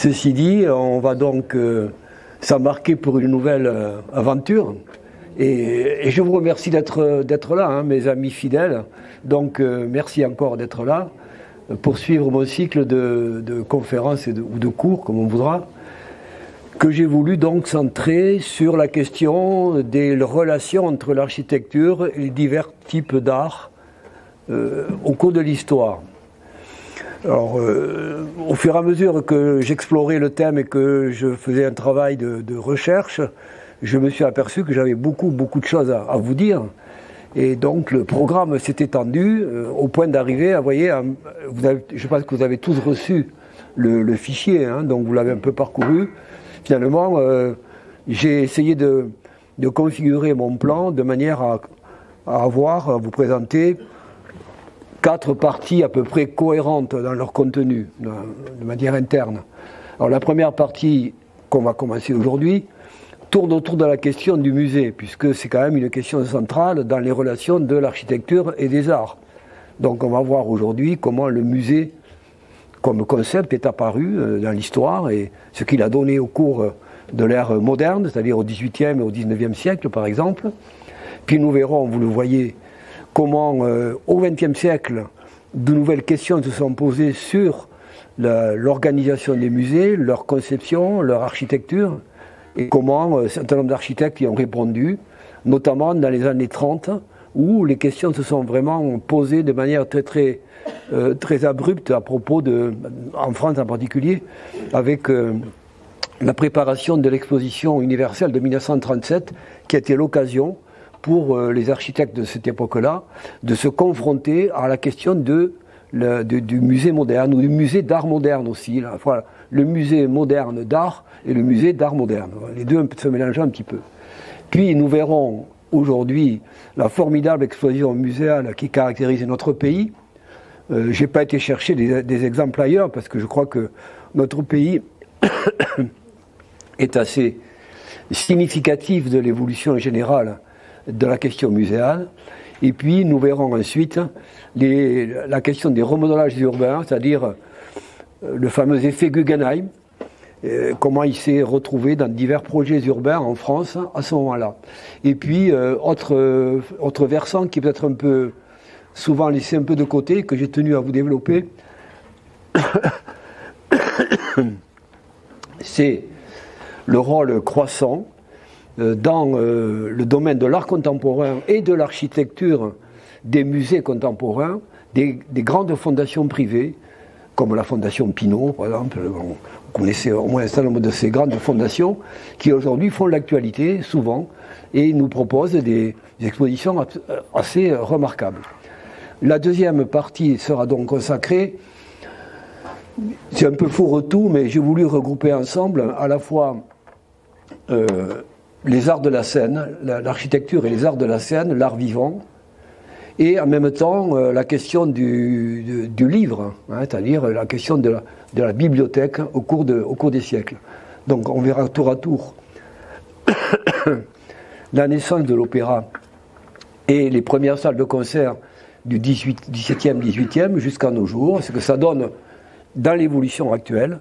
Ceci dit, on va donc s'embarquer pour une nouvelle aventure. Et je vous remercie d'être là, hein, mes amis fidèles. Donc merci encore d'être là pour suivre mon cycle de conférences ou de cours, comme on voudra, que j'ai voulu donc centrer sur la question des relations entre l'architecture et les divers types d'art au cours de l'histoire. Alors, au fur et à mesure que j'explorais le thème et que je faisais un travail de recherche, je me suis aperçu que j'avais beaucoup de choses à vous dire. Et donc le programme s'est étendu au point d'arriver à, je pense que vous avez tous reçu le fichier, hein, donc vous l'avez un peu parcouru. Finalement, j'ai essayé de configurer mon plan de manière à vous présenter 4 parties à peu près cohérentes dans leur contenu, de manière interne. Alors la première partie qu'on va commencer aujourd'hui tourne autour de la question du musée, puisque c'est quand même une question centrale dans les relations de l'architecture et des arts. Donc on va voir aujourd'hui comment le musée comme concept est apparu dans l'histoire et ce qu'il a donné au cours de l'ère moderne, c'est-à-dire au XVIIIe et au XIXe siècle par exemple. Puis nous verrons, vous le voyez, comment au XXe siècle, de nouvelles questions se sont posées sur l'organisation des musées, leur conception, leur architecture, et comment un certain nombre d'architectes y ont répondu, notamment dans les années 30, où les questions se sont vraiment posées de manière très abrupte à propos en France en particulier, avec la préparation de l'exposition universelle de 1937, qui a été l'occasion pour les architectes de cette époque-là de se confronter à la question du musée moderne, ou du musée d'art moderne aussi. Là. Voilà, le musée moderne d'art et le musée d'art moderne. Les deux se mélangent un petit peu. Puis nous verrons aujourd'hui la formidable explosion muséale qui caractérise notre pays. Je n'ai pas été chercher des exemples ailleurs parce que je crois que notre pays est assez significatif de l'évolution générale de la question muséale. Et puis nous verrons ensuite la question des remodelages urbains, c'est-à-dire le fameux effet Guggenheim, comment il s'est retrouvé dans divers projets urbains en France à ce moment-là. Et puis autre versant qui est peut-être un peu souvent laissé un peu de côté, que j'ai tenu à vous développer, c'est le rôle croissant dans le domaine de l'art contemporain et de l'architecture des musées contemporains, des grandes fondations privées, comme la Fondation Pinault, par exemple. Vous connaissez au moins un certain nombre de ces grandes fondations qui aujourd'hui font l'actualité souvent et nous proposent des expositions assez remarquables. La deuxième partie sera donc consacrée, c'est un peu fourre-tout, mais j'ai voulu regrouper ensemble à la fois les arts de la scène, l'architecture et les arts de la scène, l'art vivant, et en même temps la question du livre, hein, c'est-à-dire la question de la bibliothèque au cours des siècles. Donc on verra tour à tour la naissance de l'opéra et les premières salles de concert du XVIIe, XVIIIe jusqu'à nos jours, ce que ça donne dans l'évolution actuelle.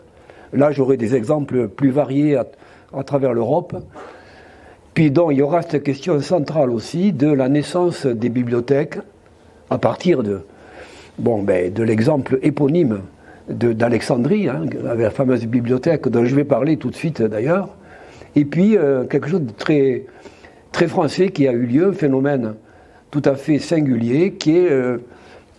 Là j'aurai des exemples plus variés à travers l'Europe. Puis donc il y aura cette question centrale aussi de la naissance des bibliothèques à partir de l'exemple éponyme d'Alexandrie, hein, avec la fameuse bibliothèque dont je vais parler tout de suite d'ailleurs. Et puis quelque chose de très, très français qui a eu lieu, un phénomène tout à fait singulier, qui est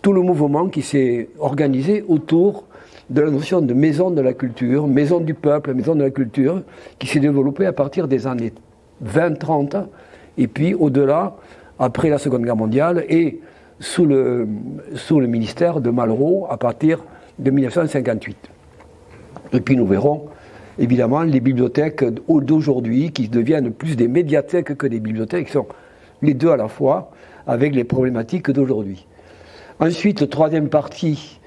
tout le mouvement qui s'est organisé autour de la notion de maison de la culture, maison du peuple, maison de la culture, qui s'est développée à partir des années 20-30, et puis au-delà, après la Seconde Guerre mondiale, et sous le ministère de Malraux, à partir de 1958. Et puis nous verrons, évidemment, les bibliothèques d'aujourd'hui, qui deviennent plus des médiathèques que des bibliothèques, qui sont les deux à la fois, avec les problématiques d'aujourd'hui. Ensuite, troisième partie,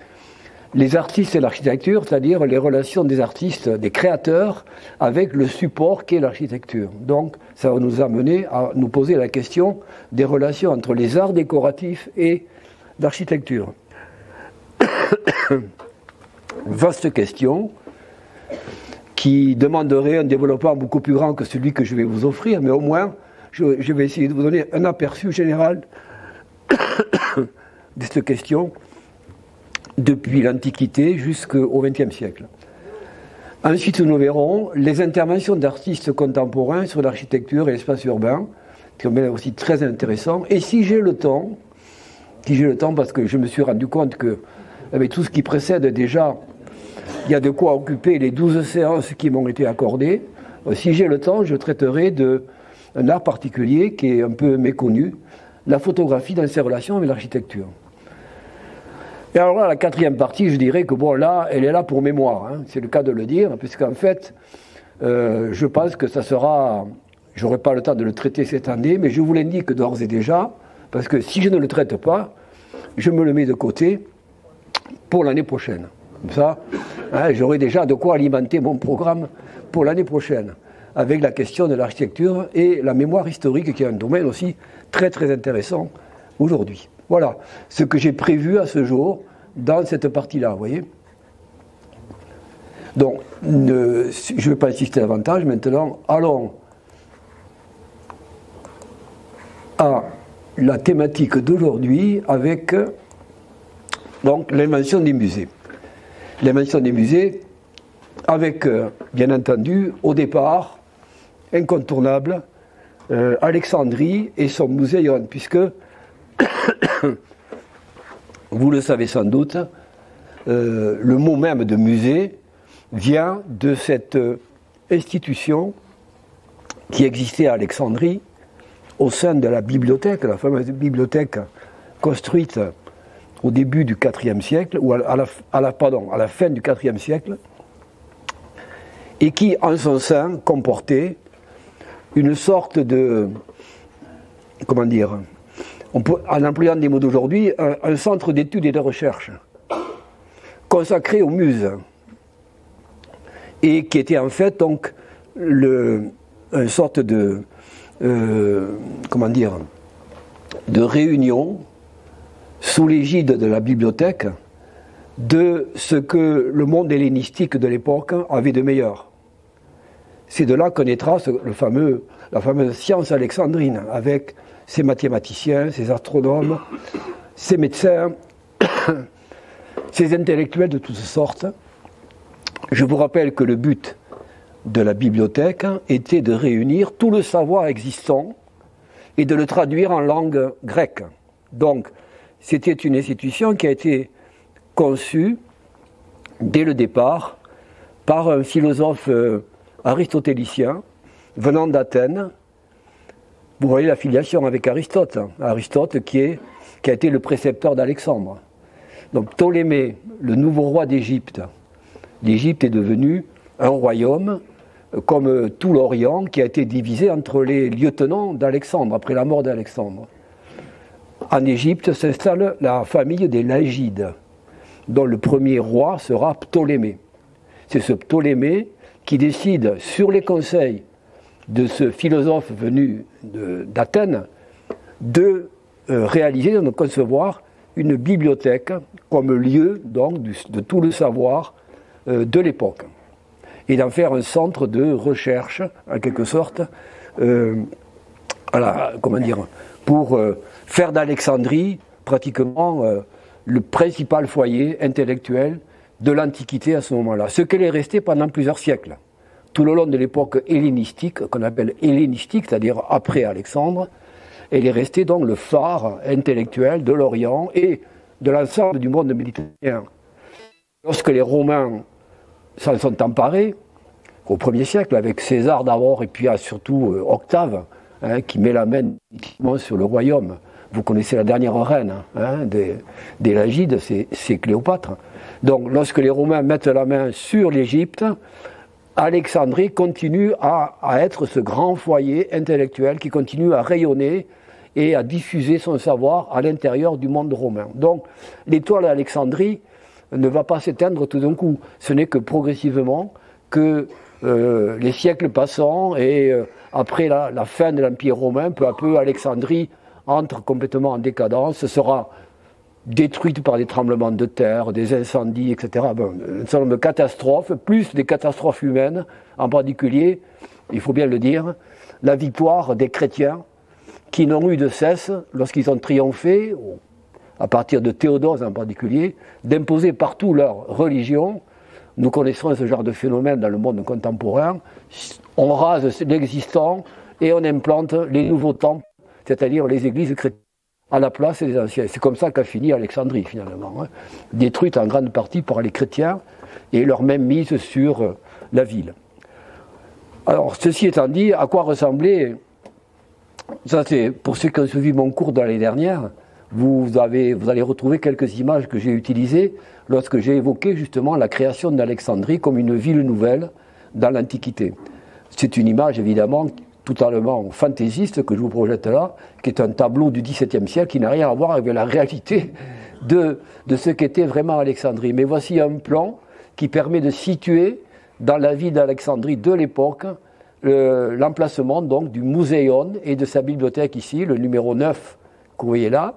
les artistes et l'architecture, c'est-à-dire les relations des artistes, des créateurs, avec le support qu'est l'architecture. Donc, ça va nous amener à nous poser la question des relations entre les arts décoratifs et l'architecture. Vaste question. qui demanderait un développement beaucoup plus grand que celui que je vais vous offrir, mais au moins, je vais essayer de vous donner un aperçu général de cette question depuis l'Antiquité jusqu'au XXe siècle. Ensuite, nous verrons les interventions d'artistes contemporains sur l'architecture et l'espace urbain, qui sont aussi très intéressants. Et si j'ai le temps, parce que je me suis rendu compte que, avec tout ce qui précède déjà, il y a de quoi occuper les 12 séances qui m'ont été accordées. Si j'ai le temps, je traiterai d'un art particulier qui est un peu méconnu, la photographie dans ses relations avec l'architecture. Et alors là, la quatrième partie, je dirais que bon, là, elle est là pour mémoire, hein, c'est le cas de le dire, puisqu'en fait, je pense que ça sera, j'aurai pas le temps de le traiter cette année, mais je vous l'indique d'ores et déjà, parce que si je ne le traite pas, je me le mets de côté pour l'année prochaine. Comme ça, hein, j'aurai déjà de quoi alimenter mon programme pour l'année prochaine, avec la question de l'architecture et la mémoire historique, qui est un domaine aussi très très intéressant aujourd'hui. Voilà ce que j'ai prévu à ce jour dans cette partie-là, vous voyez. Donc, je ne vais pas insister davantage. Maintenant, allons à la thématique d'aujourd'hui avec donc l'invention des musées. L'invention des musées avec, bien entendu, au départ, incontournable, Alexandrie et son muséon, puisque vous le savez sans doute, le mot même de musée vient de cette institution qui existait à Alexandrie au sein de la bibliothèque, la fameuse bibliothèque construite au début du IVe siècle, ou à la fin du IVe siècle, et qui en son sein comportait une sorte de, comment dire, en employant des mots d'aujourd'hui, un centre d'études et de recherche consacré aux muses, et qui était en fait donc une sorte de comment dire, de réunion sous l'égide de la bibliothèque de ce que le monde hellénistique de l'époque avait de meilleur. C'est de là que naîtra la fameuse science alexandrine, avec ses mathématiciens, ses astronomes, ses médecins, ses intellectuels de toutes sortes. Je vous rappelle que le but de la bibliothèque était de réunir tout le savoir existant et de le traduire en langue grecque. Donc, c'était une institution qui a été conçue dès le départ par un philosophe aristotélicien venant d'Athènes. Vous voyez la filiation avec Aristote. Aristote qui a été le précepteur d'Alexandre. Donc Ptolémée, le nouveau roi d'Égypte. L'Égypte est devenue un royaume comme tout l'Orient qui a été divisé entre les lieutenants d'Alexandre, après la mort d'Alexandre. En Égypte s'installe la famille des Lagides, dont le premier roi sera Ptolémée. C'est ce Ptolémée qui décide, sur les conseils de ce philosophe venu d'Athènes, de réaliser, de concevoir une bibliothèque comme lieu donc de tout le savoir de l'époque, et d'en faire un centre de recherche, en quelque sorte, comment dire, pour faire d'Alexandrie pratiquement le principal foyer intellectuel de l'Antiquité à ce moment-là, ce qu'elle est restée pendant plusieurs siècles. Tout le long de l'époque hellénistique, qu'on appelle hellénistique, c'est-à-dire après Alexandre, elle est restée donc le phare intellectuel de l'Orient et de l'ensemble du monde méditerranéen. Lorsque les Romains s'en sont emparés, au 1er siècle, avec César d'abord et puis surtout Octave, qui met la main sur le royaume. Vous connaissez la dernière reine des Lagides, c'est Cléopâtre. Donc lorsque les Romains mettent la main sur l'Égypte, Alexandrie continue à être ce grand foyer intellectuel qui continue à rayonner et à diffuser son savoir à l'intérieur du monde romain. Donc l'étoile d'Alexandrie ne va pas s'éteindre tout d'un coup. Ce n'est que progressivement que les siècles passant et après la fin de l'Empire romain, peu à peu, Alexandrie entre complètement en décadence. Ce sera détruites par des tremblements de terre, des incendies, etc. Bon, un certain nombre de catastrophes, plus des catastrophes humaines, en particulier, il faut bien le dire, la victoire des chrétiens qui n'ont eu de cesse, lorsqu'ils ont triomphé, à partir de Théodose en particulier, d'imposer partout leur religion. Nous connaissons ce genre de phénomène dans le monde contemporain. On rase l'existant et on implante les nouveaux temples, c'est-à-dire les églises chrétiennes, à la place des anciens. C'est comme ça qu'a fini Alexandrie, finalement, hein, détruite en grande partie par les chrétiens et leur même mise sur la ville. Alors, ceci étant dit, à quoi ressemblait, ça c'est pour ceux qui ont suivi mon cours de l'année dernière, vous allez retrouver quelques images que j'ai utilisées lorsque j'ai évoqué justement la création d'Alexandrie comme une ville nouvelle dans l'Antiquité. C'est une image évidemment totalement fantaisiste que je vous projette là, qui est un tableau du XVIIe siècle qui n'a rien à voir avec la réalité de ce qu'était vraiment Alexandrie. Mais voici un plan qui permet de situer dans la ville d'Alexandrie de l'époque l'emplacement donc du Muséon et de sa bibliothèque ici, le numéro 9 que vous voyez là,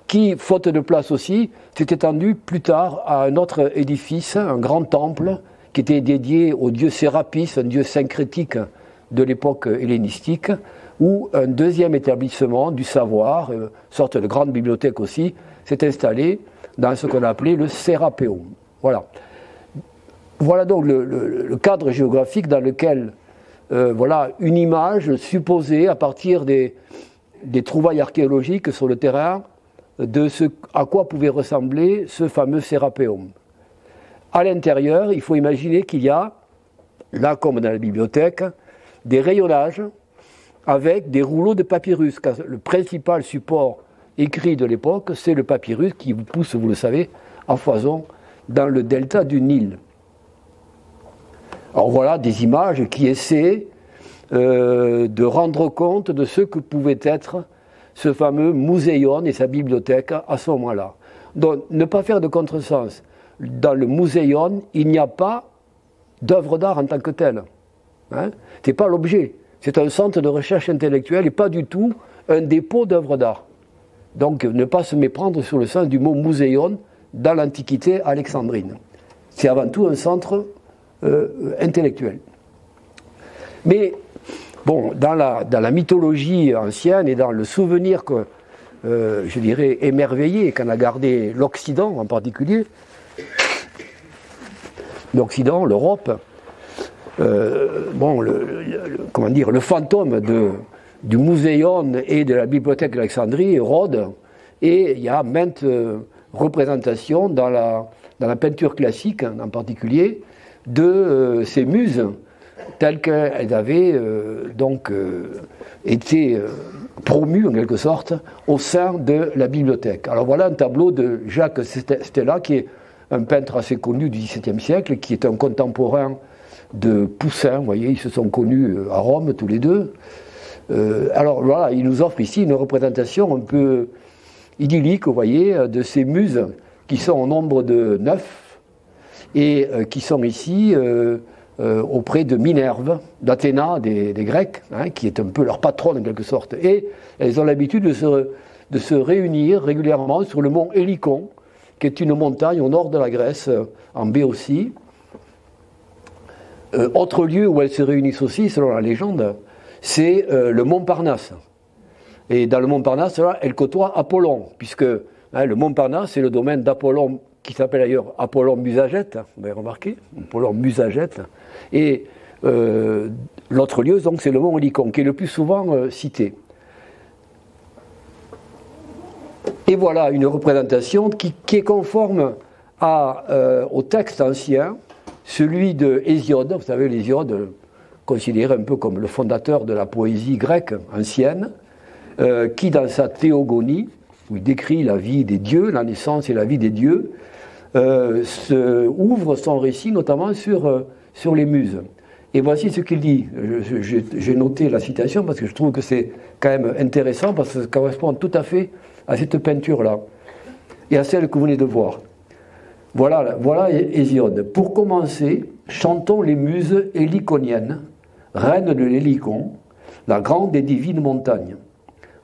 qui, faute de place aussi, s'est étendu plus tard à un autre édifice, un grand temple, qui était dédié au dieu Sérapis, un dieu syncrétique de l'époque hellénistique, où un deuxième établissement du savoir, sorte de grande bibliothèque aussi, s'est installé dans ce qu'on a appelé le Sérapéum. Voilà. Voilà donc le cadre géographique dans lequel voilà une image supposée à partir des trouvailles archéologiques sur le terrain de ce à quoi pouvait ressembler ce fameux Sérapéum. À l'intérieur, il faut imaginer qu'il y a, là comme dans la bibliothèque, des rayonnages avec des rouleaux de papyrus, car le principal support écrit de l'époque, c'est le papyrus qui pousse, vous le savez, à foison dans le delta du Nil. Alors voilà des images qui essaient de rendre compte de ce que pouvait être ce fameux Muséon et sa bibliothèque à ce moment-là. Donc ne pas faire de contresens. Dans le Muséon, il n'y a pas d'œuvre d'art en tant que telle. Hein, ce n'est pas l'objet. C'est un centre de recherche intellectuelle et pas du tout un dépôt d'œuvres d'art. Donc ne pas se méprendre sur le sens du mot Muséon dans l'Antiquité alexandrine. C'est avant tout un centre intellectuel. Mais bon, dans la mythologie ancienne et dans le souvenir que, je dirais, émerveillé qu'en a gardé l'Occident en particulier, l'Occident, l'Europe, bon, comment dire, le fantôme du Muséon et de la bibliothèque d'Alexandrie rôde, et il y a maintes représentations dans la peinture classique en particulier de ces muses telles qu'elles avaient été promues en quelque sorte au sein de la bibliothèque. Alors voilà un tableau de Jacques Stella, qui est un peintre assez connu du XVIIe siècle, qui est un contemporain de Poussin. Vous voyez, ils se sont connus à Rome tous les deux. Alors voilà, il nous offre ici une représentation un peu idyllique, vous voyez, de ces muses qui sont au nombre de 9 et qui sont ici auprès de Minerve, d'Athéna, des Grecs, hein, qui est un peu leur patronne en quelque sorte. Et elles ont l'habitude de se réunir régulièrement sur le mont Hélicon, qui est une montagne au nord de la Grèce, en Béotie. Autre lieu où elles se réunissent aussi, selon la légende, c'est le mont Parnasse. Et dans le mont Parnasse, là, elles côtoient Apollon, puisque le mont Parnasse, c'est le domaine d'Apollon, qui s'appelle d'ailleurs Apollon Musagète, vous avez remarqué, Apollon Musagète. Et l'autre lieu, donc, c'est le mont Hélicon, qui est le plus souvent cité. Et voilà une représentation qui est conforme au texte ancien, celui de Hésiode. Vous savez, l'Hésiode, considéré un peu comme le fondateur de la poésie grecque ancienne, qui, dans sa Théogonie, où il décrit la vie des dieux, la naissance et la vie des dieux, ouvre son récit notamment sur les muses. Et voici ce qu'il dit. J'ai noté la citation parce que je trouve que c'est quand même intéressant, parce que ça correspond tout à fait à cette peinture-là et à celle que vous venez de voir. Voilà Hésiode. Pour commencer, chantons les muses héliconiennes, reines de l'Hélicon, la grande et divine montagne.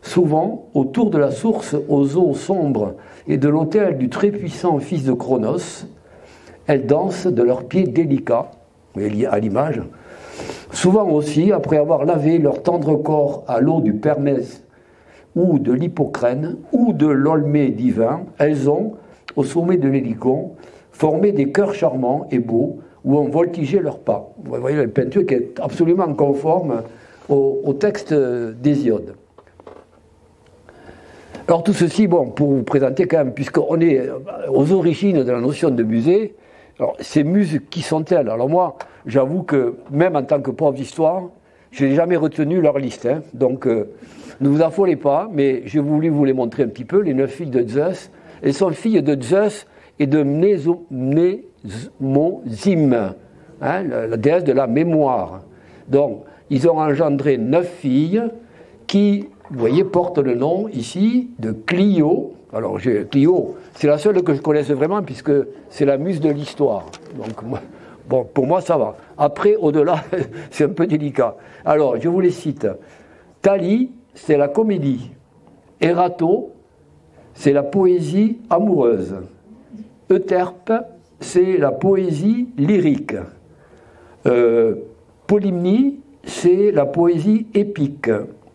souvent autour de la source aux eaux sombres et de l'autel du très puissant fils de Cronos. Elles dansent de leurs pieds délicats, à l'image. Souvent aussi, après avoir lavé leur tendre corps à l'eau du Permès ou de l'Hippocrène ou de l'Olmé divin, elles ont, au sommet de l'Hélicon, formé des chœurs charmants et beaux où ont voltigé leurs pas. Vous voyez la peinture qui est absolument conforme au texte d'Hésiode. Alors tout ceci, bon, pour vous présenter quand même, puisqu'on est aux origines de la notion de musée, alors ces muses, qui sont-elles? Alors moi, j'avoue que même en tant que prof d'histoire, je n'ai jamais retenu leur liste. Hein. Donc ne vous affolez pas, mais j'ai voulu vous les montrer un petit peu, les 9 filles de Zeus. Elles sont filles de Zeus et de Mnémosyne, hein, la déesse de la mémoire. Donc, ils ont engendré 9 filles qui, vous voyez, portent le nom ici de Clio. Alors, Clio, c'est la seule que je connaisse vraiment puisque c'est la muse de l'histoire. Donc, bon, pour moi, ça va. Après, au-delà, c'est un peu délicat. Alors, je vous les cite. Thalie, c'est la comédie. Erato, c'est la poésie amoureuse. Euterpe, c'est la poésie lyrique. Polymnie, c'est la poésie épique.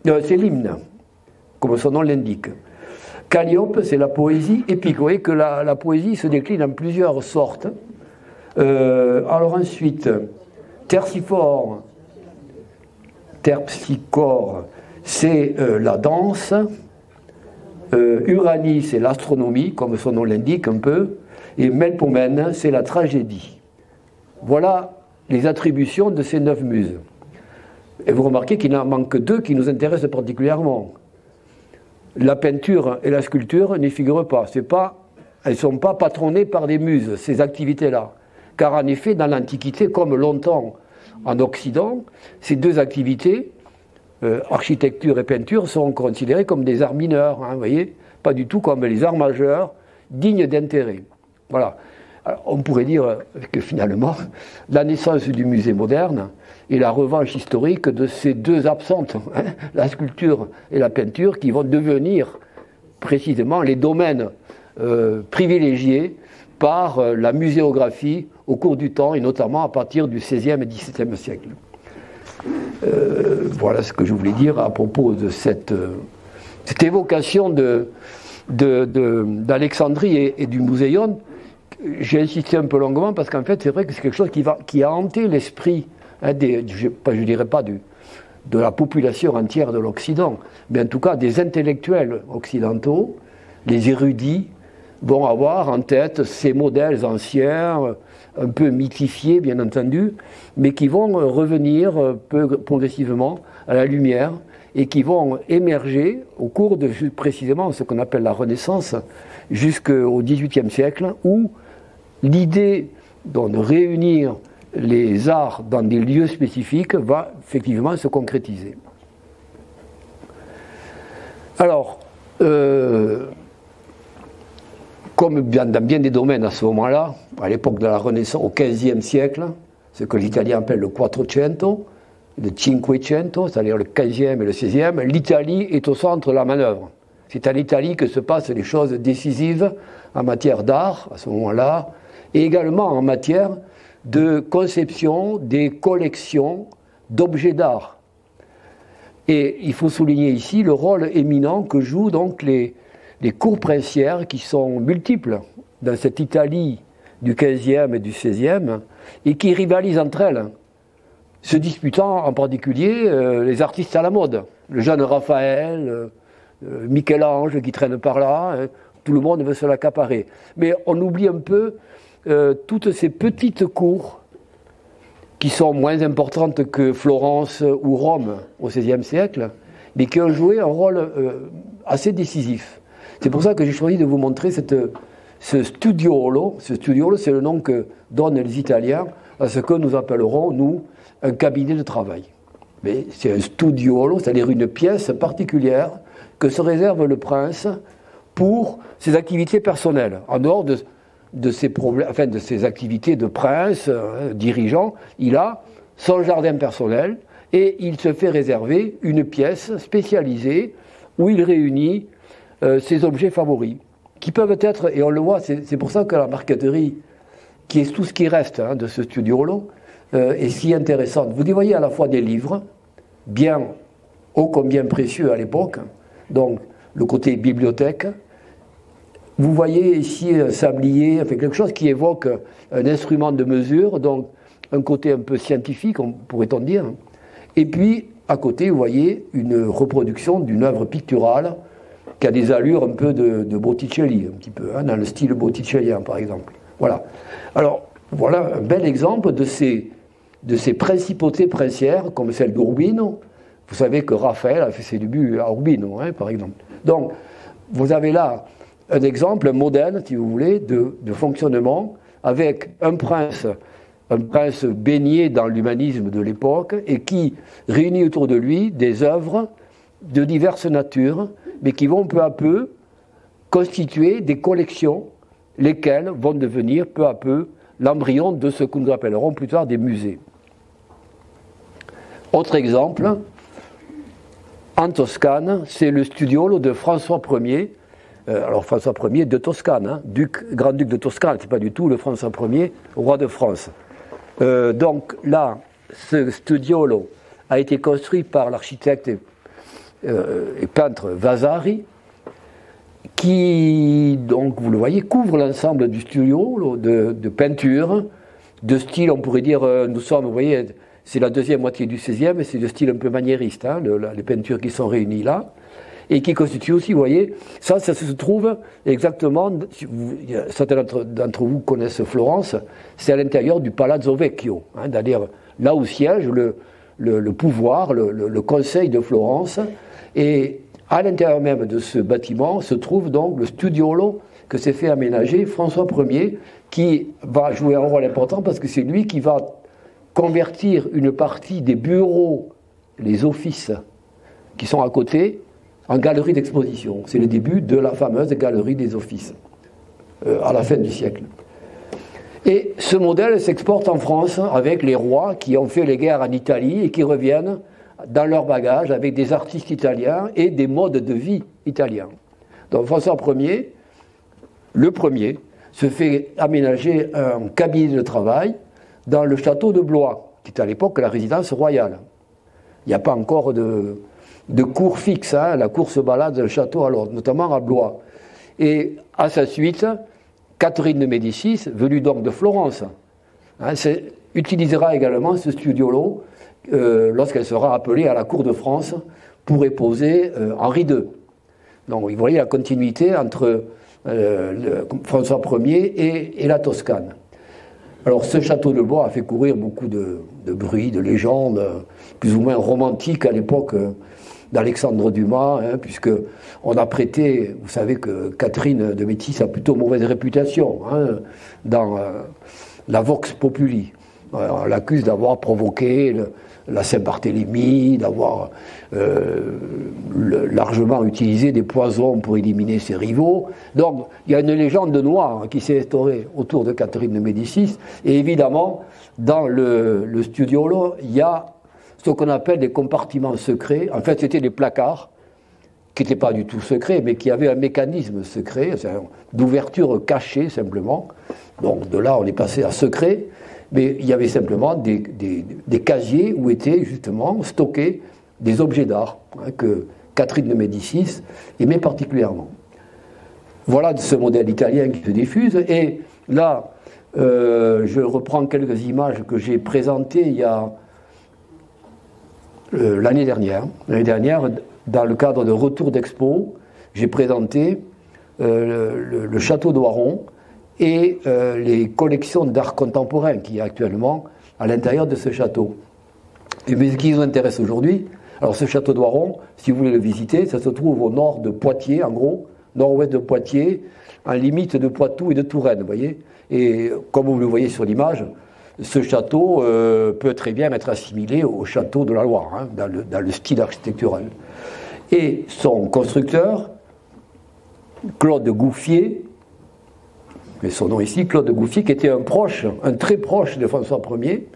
C'est l'hymne, comme son nom l'indique. Calliope, c'est la poésie épique. Vous voyez que la poésie se décline en plusieurs sortes. Alors ensuite, Terpsichore, c'est la danse. Uranie, c'est l'astronomie, comme son nom l'indique un peu. Et Melpomène, c'est la tragédie. Voilà les attributions de ces 9 muses. Et vous remarquez qu'il en manque 2 qui nous intéressent particulièrement. La peinture et la sculpture n'y figurent pas. Elles ne sont pas patronnées par des muses, ces activités-là. Car en effet, dans l'Antiquité, comme longtemps en Occident, ces 2 activités, architecture et peinture, sont considérées comme des arts mineurs, hein, vous voyez, pas du tout comme les arts majeurs, dignes d'intérêt. Voilà. Alors, on pourrait dire que finalement, la naissance du musée moderne est la revanche historique de ces 2 absentes, hein, la sculpture et la peinture, qui vont devenir précisément les domaines privilégiés par la muséographie au cours du temps, et notamment à partir du XVIe et XVIIe siècle. Voilà ce que je voulais dire à propos de cette évocation d'Alexandrie et du Muséion. J'ai insisté un peu longuement parce qu'en fait, c'est vrai que c'est quelque chose qui a hanté l'esprit, hein, je dirais pas de la population entière de l'Occident, mais en tout cas des intellectuels occidentaux, les érudits, vont avoir en tête ces modèles anciens, un peu mythifiés bien entendu, mais qui vont revenir progressivement à la lumière et qui vont émerger au cours de précisément ce qu'on appelle la Renaissance jusqu'au XVIIIe siècle, où l'idée de réunir les arts dans des lieux spécifiques va effectivement se concrétiser. Alors, comme dans bien des domaines à ce moment-là, à l'époque de la Renaissance, au XVe siècle, ce que les Italiens appellent le Quattrocento, le Cinquecento, c'est-à-dire le XVe et le XVIe, l'Italie est au centre de la manœuvre. C'est en Italie que se passent les choses décisives en matière d'art, à ce moment-là, et également en matière de conception des collections d'objets d'art. Et il faut souligner ici le rôle éminent que jouent donc les cours princières qui sont multiples dans cette Italie du XVe et du XVIe et qui rivalisent entre elles, se disputant en particulier les artistes à la mode. Le jeune Raphaël, Michel-Ange qui traîne par là, tout le monde veut se l'accaparer. Mais on oublie un peu toutes ces petites cours qui sont moins importantes que Florence ou Rome au XVIe siècle, mais qui ont joué un rôle assez décisif. C'est pour ça que j'ai choisi de vous montrer ce studiolo. Ce studiolo, c'est le nom que donnent les Italiens à ce que nous appellerons, nous, un cabinet de travail. Mais c'est un studiolo, c'est-à-dire une pièce particulière que se réserve le prince pour ses activités personnelles. En dehors de ses activités de prince, dirigeant, il a son jardin personnel et il se fait réserver une pièce spécialisée où il réunit ses objets favoris, qui peuvent être, et on le voit, c'est pour ça que la marqueterie, qui est tout ce qui reste de ce studiolo, est si intéressante. Vous y voyez à la fois des livres, bien ô combien précieux à l'époque, donc le côté bibliothèque. Vous voyez ici un sablier, enfin quelque chose qui évoque un instrument de mesure, donc un côté un peu scientifique, pourrait-on dire. Et puis, à côté, vous voyez une reproduction d'une œuvre picturale qui a des allures un peu de Botticelli, un petit peu, dans le style botticellien, par exemple. Voilà. Alors, voilà un bel exemple de ces principautés princières, comme celle d'Urbino. Vous savez que Raphaël a fait ses débuts à Urbino, par exemple. Donc, vous avez là un exemple, un modèle, si vous voulez, de fonctionnement, avec un prince baigné dans l'humanisme de l'époque, et qui réunit autour de lui des œuvres de diverses natures, mais qui vont peu à peu constituer des collections, lesquelles vont devenir peu à peu l'embryon de ce que nous appellerons plus tard des musées. Autre exemple, en Toscane, c'est le studiolo de François Ier. Alors François Ier de Toscane, grand-duc de Toscane, c'est pas du tout le François Ier, roi de France. Donc là, ce studiolo a été construit par l'architecte et peintre Vasari, qui, donc vous le voyez, couvre l'ensemble du studio de peinture, de style, on pourrait dire, nous sommes, vous voyez, c'est la deuxième moitié du XVIe, et c'est de style un peu maniériste, les peintures qui sont réunies là, et qui constituent aussi, vous voyez, ça se trouve exactement, certains d'entre vous connaissent Florence, c'est à l'intérieur du Palazzo Vecchio, c'est-à-dire là où siège le pouvoir, le conseil de Florence, et à l'intérieur même de ce bâtiment se trouve donc le studiolo que s'est fait aménager François Ier, qui va jouer un rôle important parce que c'est lui qui va convertir une partie des bureaux, les offices qui sont à côté, en galerie d'exposition. C'est le début de la fameuse galerie des offices, à la fin du siècle. Et ce modèle s'exporte en France avec les rois qui ont fait les guerres en Italie et qui reviennent dans leur bagage avec des artistes italiens et des modes de vie italiens. Donc François Ier, le premier, se fait aménager un cabinet de travail dans le château de Blois, qui est à l'époque la résidence royale. Il n'y a pas encore de cour fixe, la cour se balade d'un château à l'autre, notamment à Blois. Et à sa suite, Catherine de Médicis, venue donc de Florence, utilisera également ce studiolo lorsqu'elle sera appelée à la cour de France pour épouser Henri II. Donc vous voyez la continuité entre François Ier et la Toscane. Alors ce château de Blois a fait courir beaucoup de bruit, de légendes, plus ou moins romantiques à l'époque d'Alexandre Dumas, puisque on a prêté, vous savez que Catherine de Médicis a plutôt mauvaise réputation dans la vox populi. On l'accuse d'avoir provoqué la Saint-Barthélemy, d'avoir largement utilisé des poisons pour éliminer ses rivaux. Donc il y a une légende noire qui s'est instaurée autour de Catherine de Médicis, et évidemment dans le studiolo il y a ce qu'on appelle des compartiments secrets. En fait c'était des placards qui n'étaient pas du tout secrets, mais qui avaient un mécanisme secret, d'ouverture cachée simplement. Donc de là on est passé à secret. Mais il y avait simplement des casiers où étaient justement stockés des objets d'art que Catherine de Médicis aimait particulièrement. Voilà ce modèle italien qui se diffuse. Et là, je reprends quelques images que j'ai présentées il y a l'année dernière. L'année dernière, dans le cadre de Retour d'Expo, j'ai présenté le château d'Oiron et les collections d'art contemporain qu'il y a actuellement à l'intérieur de ce château. Et mais ce qui nous intéresse aujourd'hui, alors ce château d'Oiron, si vous voulez le visiter, ça se trouve au nord de Poitiers, en gros, nord-ouest de Poitiers, en limite de Poitou et de Touraine, vous voyez. Et comme vous le voyez sur l'image, ce château peut très bien être assimilé au château de la Loire, dans le style architectural. Et son constructeur, Claude Gouffier, mais son nom ici, Claude Gouffier, qui était un très proche de François Ier,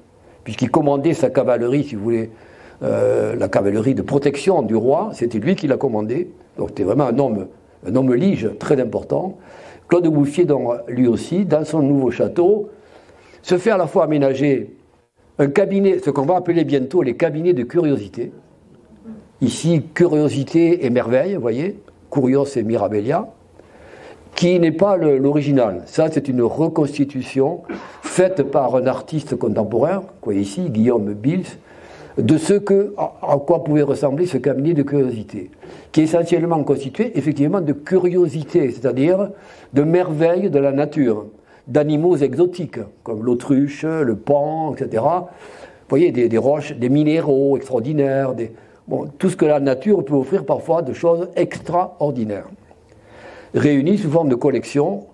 puisqu'il commandait sa cavalerie, si vous voulez, la cavalerie de protection du roi, c'était lui qui l'a commandé, Donc c'était vraiment un homme lige très important. Claude Bouffier, donc, lui aussi, dans son nouveau château, se fait à la fois aménager un cabinet, ce qu'on va appeler bientôt les cabinets de curiosité. Ici, curiosité et merveille, vous voyez, Curios et Mirabilia, qui n'est pas l'original. Ça, c'est une reconstitution faite par un artiste contemporain, vous voyez ici, Guillaume Bils, de à quoi pouvait ressembler ce cabinet de curiosité, qui est essentiellement constitué effectivement de curiosité, c'est-à-dire de merveilles de la nature, d'animaux exotiques, comme l'autruche, le paon, etc. Vous voyez, des roches, des minéraux extraordinaires, tout ce que la nature peut offrir parfois de choses extraordinaires, réunis sous forme de collection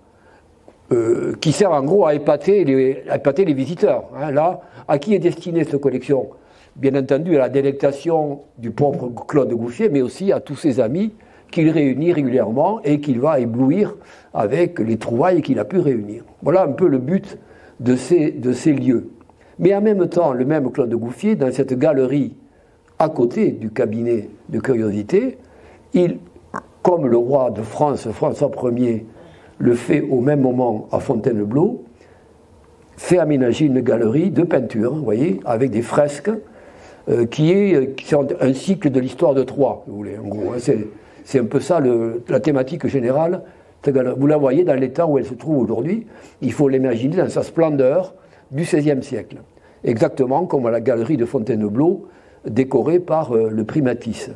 qui sert en gros à épater les visiteurs. Hein. Là, à qui est destinée cette collection? Bien entendu à la délectation du pauvre Claude Bouffier, mais aussi à tous ses amis qu'il réunit régulièrement et qu'il va éblouir avec les trouvailles qu'il a pu réunir. Voilà un peu le but de ces lieux. Mais en même temps, le même Claude Bouffier, dans cette galerie à côté du cabinet de curiosité, comme le roi de France, François Ier, le fait au même moment à Fontainebleau, fait aménager une galerie de peinture, vous voyez, avec des fresques, qui sont un cycle de l'histoire de Troie, vous voulez, en gros. Hein, c'est un peu ça la thématique générale. Vous la voyez dans l'état où elle se trouve aujourd'hui. Il faut l'imaginer dans sa splendeur du XVIe siècle. Exactement comme la galerie de Fontainebleau, décorée par le prix Matisse.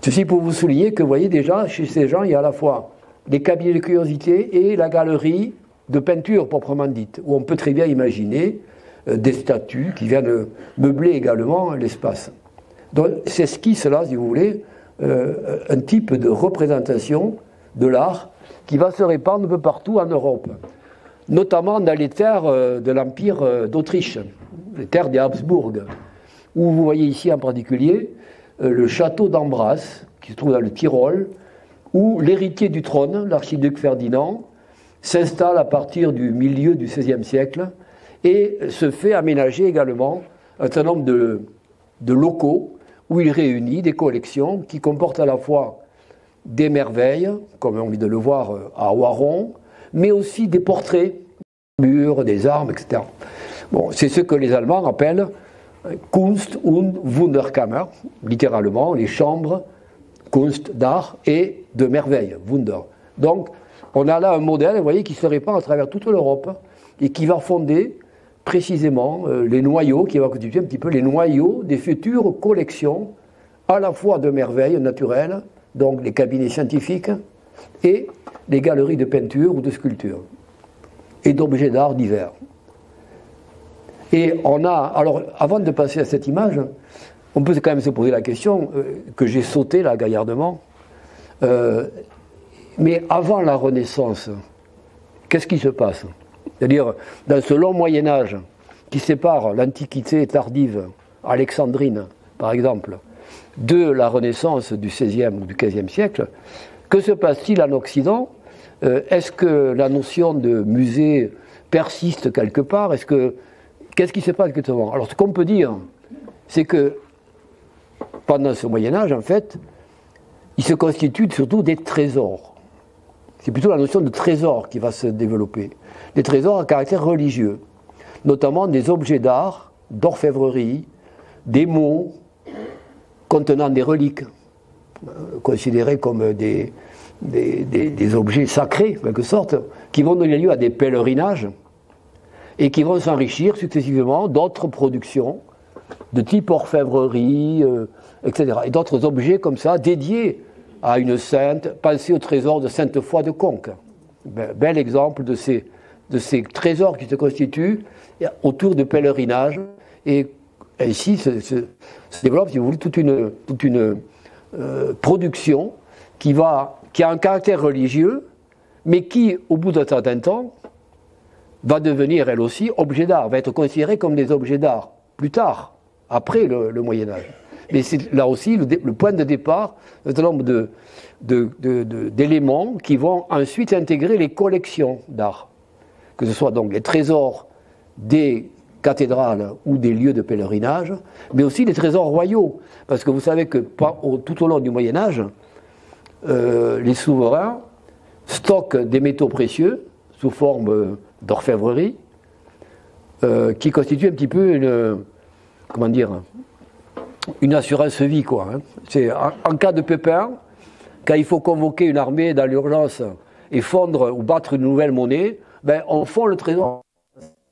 Ceci pour vous souligner que, vous voyez déjà, chez ces gens, il y a à la fois les cabinets de curiosité et la galerie de peinture proprement dite, où on peut très bien imaginer des statues qui viennent meubler également l'espace. Donc c'est ce qui, cela, si vous voulez, un type de représentation de l'art qui va se répandre un peu partout en Europe, notamment dans les terres de l'Empire d'Autriche, les terres des Habsbourg, où vous voyez ici en particulier le château d'Ambras, qui se trouve dans le Tyrol, où l'héritier du trône, l'archiduc Ferdinand, s'installe à partir du milieu du XVIe siècle et se fait aménager également un certain nombre de locaux où il réunit des collections qui comportent à la fois des merveilles, comme on vient de le voir à Oiron, mais aussi des portraits, des murs, des armes, etc. Bon, c'est ce que les Allemands appellent Kunst und Wunderkammer, littéralement les chambres Kunst d'art et de merveille, Wunder. Donc, on a là un modèle, vous voyez, qui se répand à travers toute l'Europe et qui va fonder précisément les noyaux, qui va constituer un petit peu les noyaux des futures collections, à la fois de merveilles naturelles, donc les cabinets scientifiques, et les galeries de peinture ou de sculpture, et d'objets d'art divers. Et on a, alors avant de passer à cette image, on peut quand même se poser la question, que j'ai sauté là gaillardement, mais avant la Renaissance, qu'est-ce qui se passe? C'est-à-dire, dans ce long Moyen-Âge qui sépare l'Antiquité tardive, alexandrine par exemple, de la Renaissance du XVIe ou du XVe siècle, que se passe-t-il en Occident? Est-ce que la notion de musée persiste quelque part? Qu'est-ce qui se passe exactement? Alors, ce qu'on peut dire, c'est que pendant ce Moyen-Âge, en fait, il se constitue surtout des trésors. C'est plutôt la notion de trésor qui va se développer. Des trésors à caractère religieux, notamment des objets d'art, d'orfèvrerie, des mots contenant des reliques, considérés comme des objets sacrés, en quelque sorte, qui vont donner lieu à des pèlerinages et qui vont s'enrichir successivement d'autres productions de type orfèvrerie, etc. Et d'autres objets comme ça, dédiés à une sainte. Pensez au trésor de Sainte-Foy de Conques. Bel exemple de ces trésors qui se constituent autour de pèlerinages. Et ainsi se développe, si vous voulez, toute une production qui a un caractère religieux, mais qui, au bout d'un certain temps, va devenir, elle aussi, objet d'art, va être considérée comme des objets d'art, plus tard, après le Moyen-Âge. Mais c'est là aussi le point de départ d'un certain nombre d'éléments qui vont ensuite intégrer les collections d'art, que ce soit donc les trésors des cathédrales ou des lieux de pèlerinage, mais aussi les trésors royaux, parce que vous savez que tout au long du Moyen-Âge, les souverains stockent des métaux précieux sous forme d'orfèvrerie, qui constitue un petit peu une assurance vie, quoi. Hein. C'est en cas de pépin, quand il faut convoquer une armée dans l'urgence et fondre ou battre une nouvelle monnaie, ben, on fond le trésor.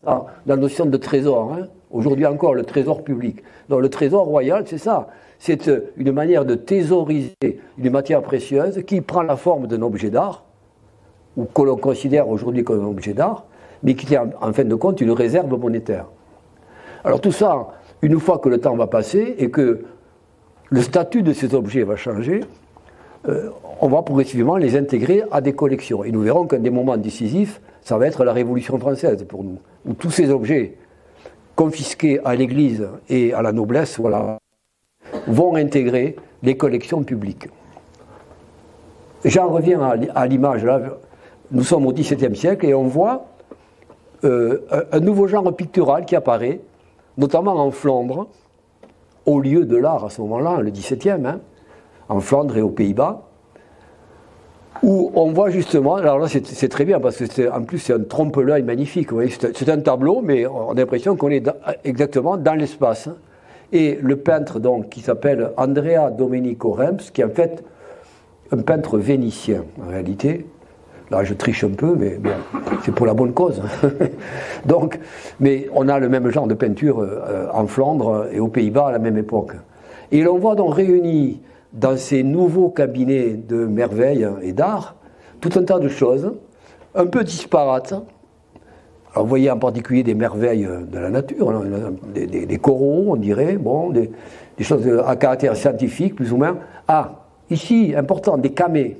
Ah, la notion de trésor, hein. Aujourd'hui encore, le trésor public. Donc le trésor royal, c'est ça. C'est une manière de thésauriser une matière précieuse qui prend la forme d'un objet d'art, ou que l'on considère aujourd'hui comme un objet d'art, mais qui est en fin de compte une réserve monétaire. Alors tout ça, une fois que le temps va passer et que le statut de ces objets va changer, on va progressivement les intégrer à des collections. Et nous verrons qu'un des moments décisifs, ça va être la Révolution française pour nous, où tous ces objets confisqués à l'Église et à la noblesse, voilà, vont intégrer les collections publiques. J'en reviens à l'image, là, nous sommes au XVIIe siècle et on voit un nouveau genre pictural qui apparaît, notamment en Flandre, au lieu de l'art à ce moment-là, le XVIIe, hein, en Flandre et aux Pays-Bas, où on voit justement, alors là c'est très bien parce que en plus c'est un trompe-l'œil magnifique, vous voyez, c'est un tableau, mais on a l'impression qu'on est exactement dans l'espace. Et le peintre donc qui s'appelle Andrea Domenico Rems, qui est en fait un peintre vénitien en réalité. Là je triche un peu, mais bon, c'est pour la bonne cause. Donc, mais on a le même genre de peinture en Flandre et aux Pays-Bas à la même époque. Et l'on voit donc réunis dans ces nouveaux cabinets de merveilles et d'art, tout un tas de choses, un peu disparates. Alors vous voyez en particulier des merveilles de la nature, des coraux, on dirait, bon, des choses à caractère scientifique, plus ou moins. Ah, ici, important, des camées.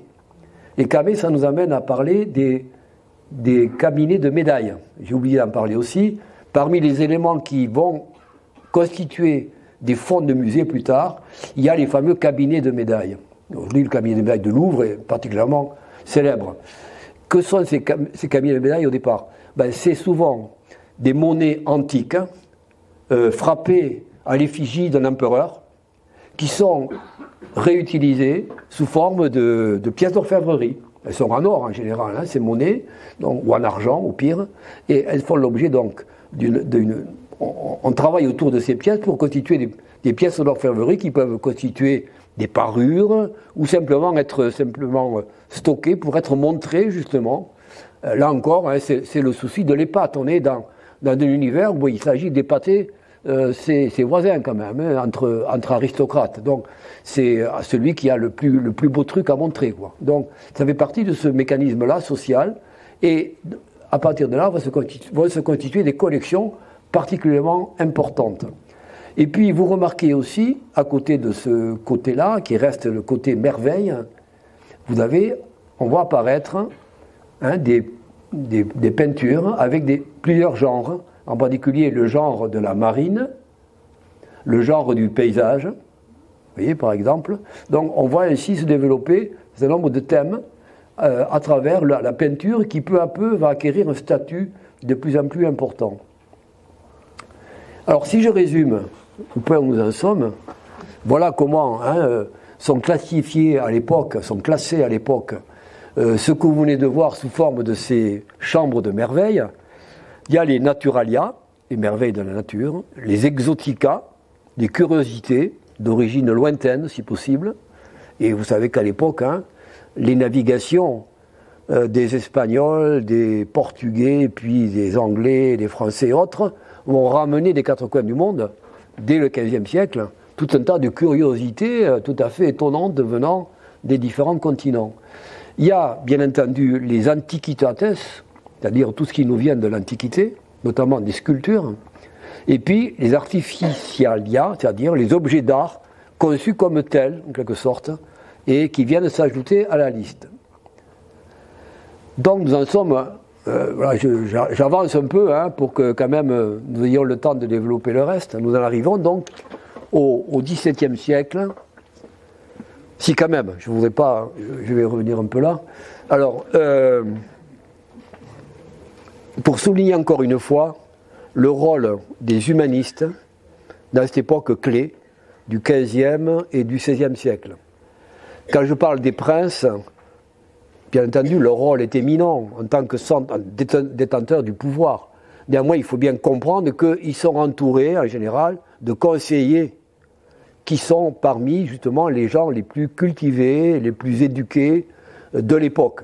Les camées, ça nous amène à parler des cabinets de médailles. J'ai oublié d'en parler aussi. Parmi les éléments qui vont constituer des fonds de musée plus tard, il y a les fameux cabinets de médailles. Aujourd'hui, le cabinet de médailles de Louvre est particulièrement célèbre. Que sont ces cabinets de médailles au départ? Ben, c'est souvent des monnaies antiques, frappées à l'effigie d'un empereur, qui sont réutilisées sous forme de pièces d'orfèvrerie. Elles sont en or en général, hein, ces monnaies, donc, ou en argent au pire, et elles font l'objet donc on travaille autour de ces pièces pour constituer des pièces d'orfèvrerie qui peuvent constituer des parures ou simplement être stockées pour être montrées justement. Là encore, hein, c'est le souci de l'épate. On est dans un univers où il s'agit d'épater ses voisins quand même, hein, entre aristocrates. Donc c'est celui qui a le plus beau truc à montrer, quoi. Donc ça fait partie de ce mécanisme-là social et à partir de là vont se constituer des collections particulièrement importante. Et puis vous remarquez aussi, à côté de ce côté-là, qui reste le côté merveille, on voit apparaître hein, des peintures avec plusieurs genres, en particulier le genre de la marine, le genre du paysage, vous voyez par exemple. Donc on voit ainsi se développer un certain nombre de thèmes à travers la peinture qui peu à peu va acquérir un statut de plus en plus important. Alors si je résume au point où nous en sommes, voilà comment sont classés à l'époque ce que vous venez de voir sous forme de ces chambres de merveilles. Il y a les naturalia, les merveilles de la nature, les exotica, les curiosités d'origine lointaine si possible. Et vous savez qu'à l'époque, les navigations des Espagnols, des Portugais, puis des Anglais, des Français et autres, vont ramener des quatre coins du monde, dès le XVe siècle, tout un tas de curiosités tout à fait étonnantes venant des différents continents. Il y a, bien entendu, les antiquitates, c'est-à-dire tout ce qui nous vient de l'Antiquité, notamment des sculptures, et puis les artificialia, c'est-à-dire les objets d'art conçus comme tels, en quelque sorte, et qui viennent s'ajouter à la liste. Donc nous en sommes... voilà, j'avance un peu pour que quand même nous ayons le temps de développer le reste. Nous en arrivons donc au XVIIe siècle. Si quand même, je vais revenir un peu là. Alors, pour souligner encore une fois le rôle des humanistes dans cette époque clé du XVe et du XVIe siècle. Quand je parle des princes, bien entendu, leur rôle est éminent en tant que détenteurs du pouvoir. Néanmoins, il faut bien comprendre qu'ils sont entourés, en général, de conseillers qui sont parmi, justement, les gens les plus cultivés, les plus éduqués de l'époque.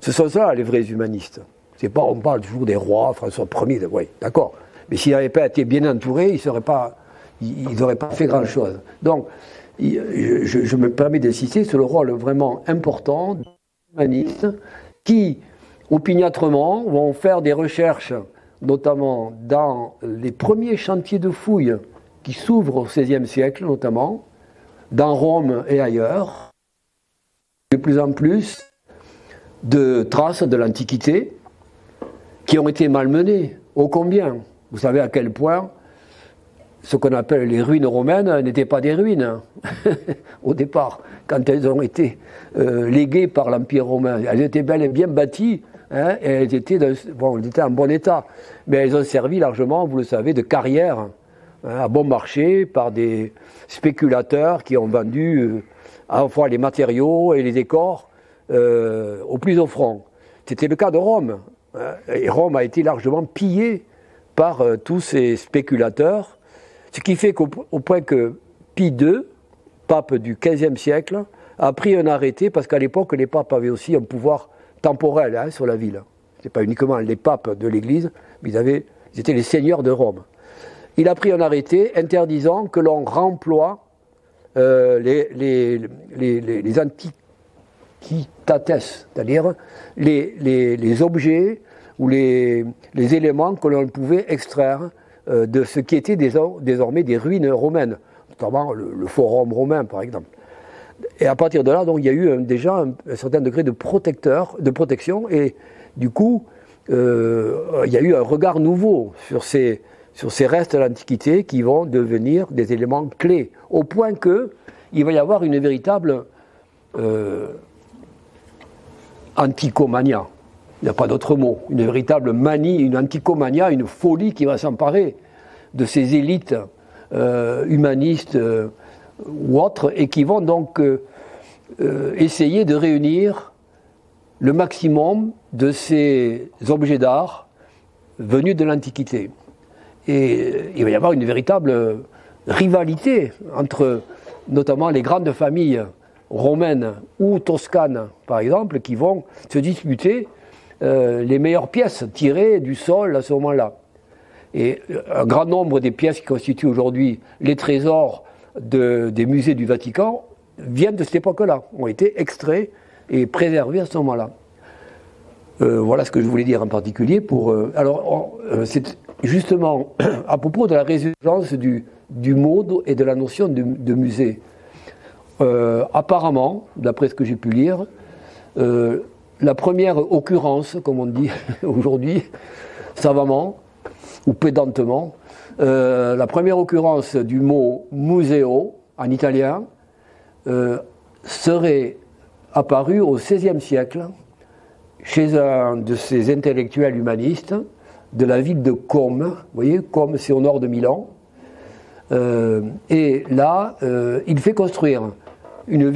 Ce sont ça, les vrais humanistes. C'est pas, on parle toujours des rois, François Ier, oui, d'accord. Mais s'ils n'avaient pas été bien entourés, ils n'auraient pas fait grand-chose. Donc, je me permets d'insister sur le rôle vraiment important des humanistes qui, opiniâtrement, vont faire des recherches, notamment dans les premiers chantiers de fouilles qui s'ouvrent au XVIe siècle, notamment, dans Rome et ailleurs, de plus en plus de traces de l'Antiquité qui ont été malmenées. Ô combien! Vous savez à quel point ce qu'on appelle les ruines romaines n'étaient pas des ruines au départ, quand elles ont été léguées par l'Empire romain. Elles étaient bel et bien bâties, hein, et elles étaient en bon état. Mais elles ont servi largement, vous le savez, de carrière, hein, à bon marché par des spéculateurs qui ont vendu à la fois les matériaux et les décors au plus offrant. C'était le cas de Rome. Hein, et Rome a été largement pillée par tous ces spéculateurs. Ce qui fait qu'au point que Pie II, pape du XVe siècle, a pris un arrêté, parce qu'à l'époque, les papes avaient aussi un pouvoir temporel, hein, sur la ville. Ce n'est pas uniquement les papes de l'Église, mais ils étaient les seigneurs de Rome. Il a pris un arrêté interdisant que l'on remploie les antiquitates, c'est-à-dire les objets ou les éléments que l'on pouvait extraire de ce qui était désormais des ruines romaines, notamment le forum romain par exemple. Et à partir de là, donc, il y a eu déjà un certain degré de protection, et du coup, il y a eu un regard nouveau sur ces restes de l'Antiquité qui vont devenir des éléments clés, au point qu'il va y avoir une véritable anticomania. Il n'y a pas d'autre mot. Une véritable manie, une anticomania, une folie qui va s'emparer de ces élites humanistes ou autres, et qui vont donc essayer de réunir le maximum de ces objets d'art venus de l'Antiquité. Et il va y avoir une véritable rivalité entre notamment les grandes familles romaines ou toscanes, par exemple, qui vont se disputer les meilleures pièces tirées du sol à ce moment-là. Et un grand nombre des pièces qui constituent aujourd'hui les trésors des musées du Vatican viennent de cette époque-là, ont été extraits et préservés à ce moment-là. Voilà ce que je voulais dire en particulier. C'est justement à propos de la résurgence du mot et de la notion de musée. Apparemment, d'après ce que j'ai pu lire, la première occurrence, comme on dit aujourd'hui, savamment ou pédantement, la première occurrence du mot museo en italien serait apparue au XVIe siècle chez un de ces intellectuels humanistes de la ville de Côme. Vous voyez, Côme, c'est au nord de Milan. Et là, il fait construire un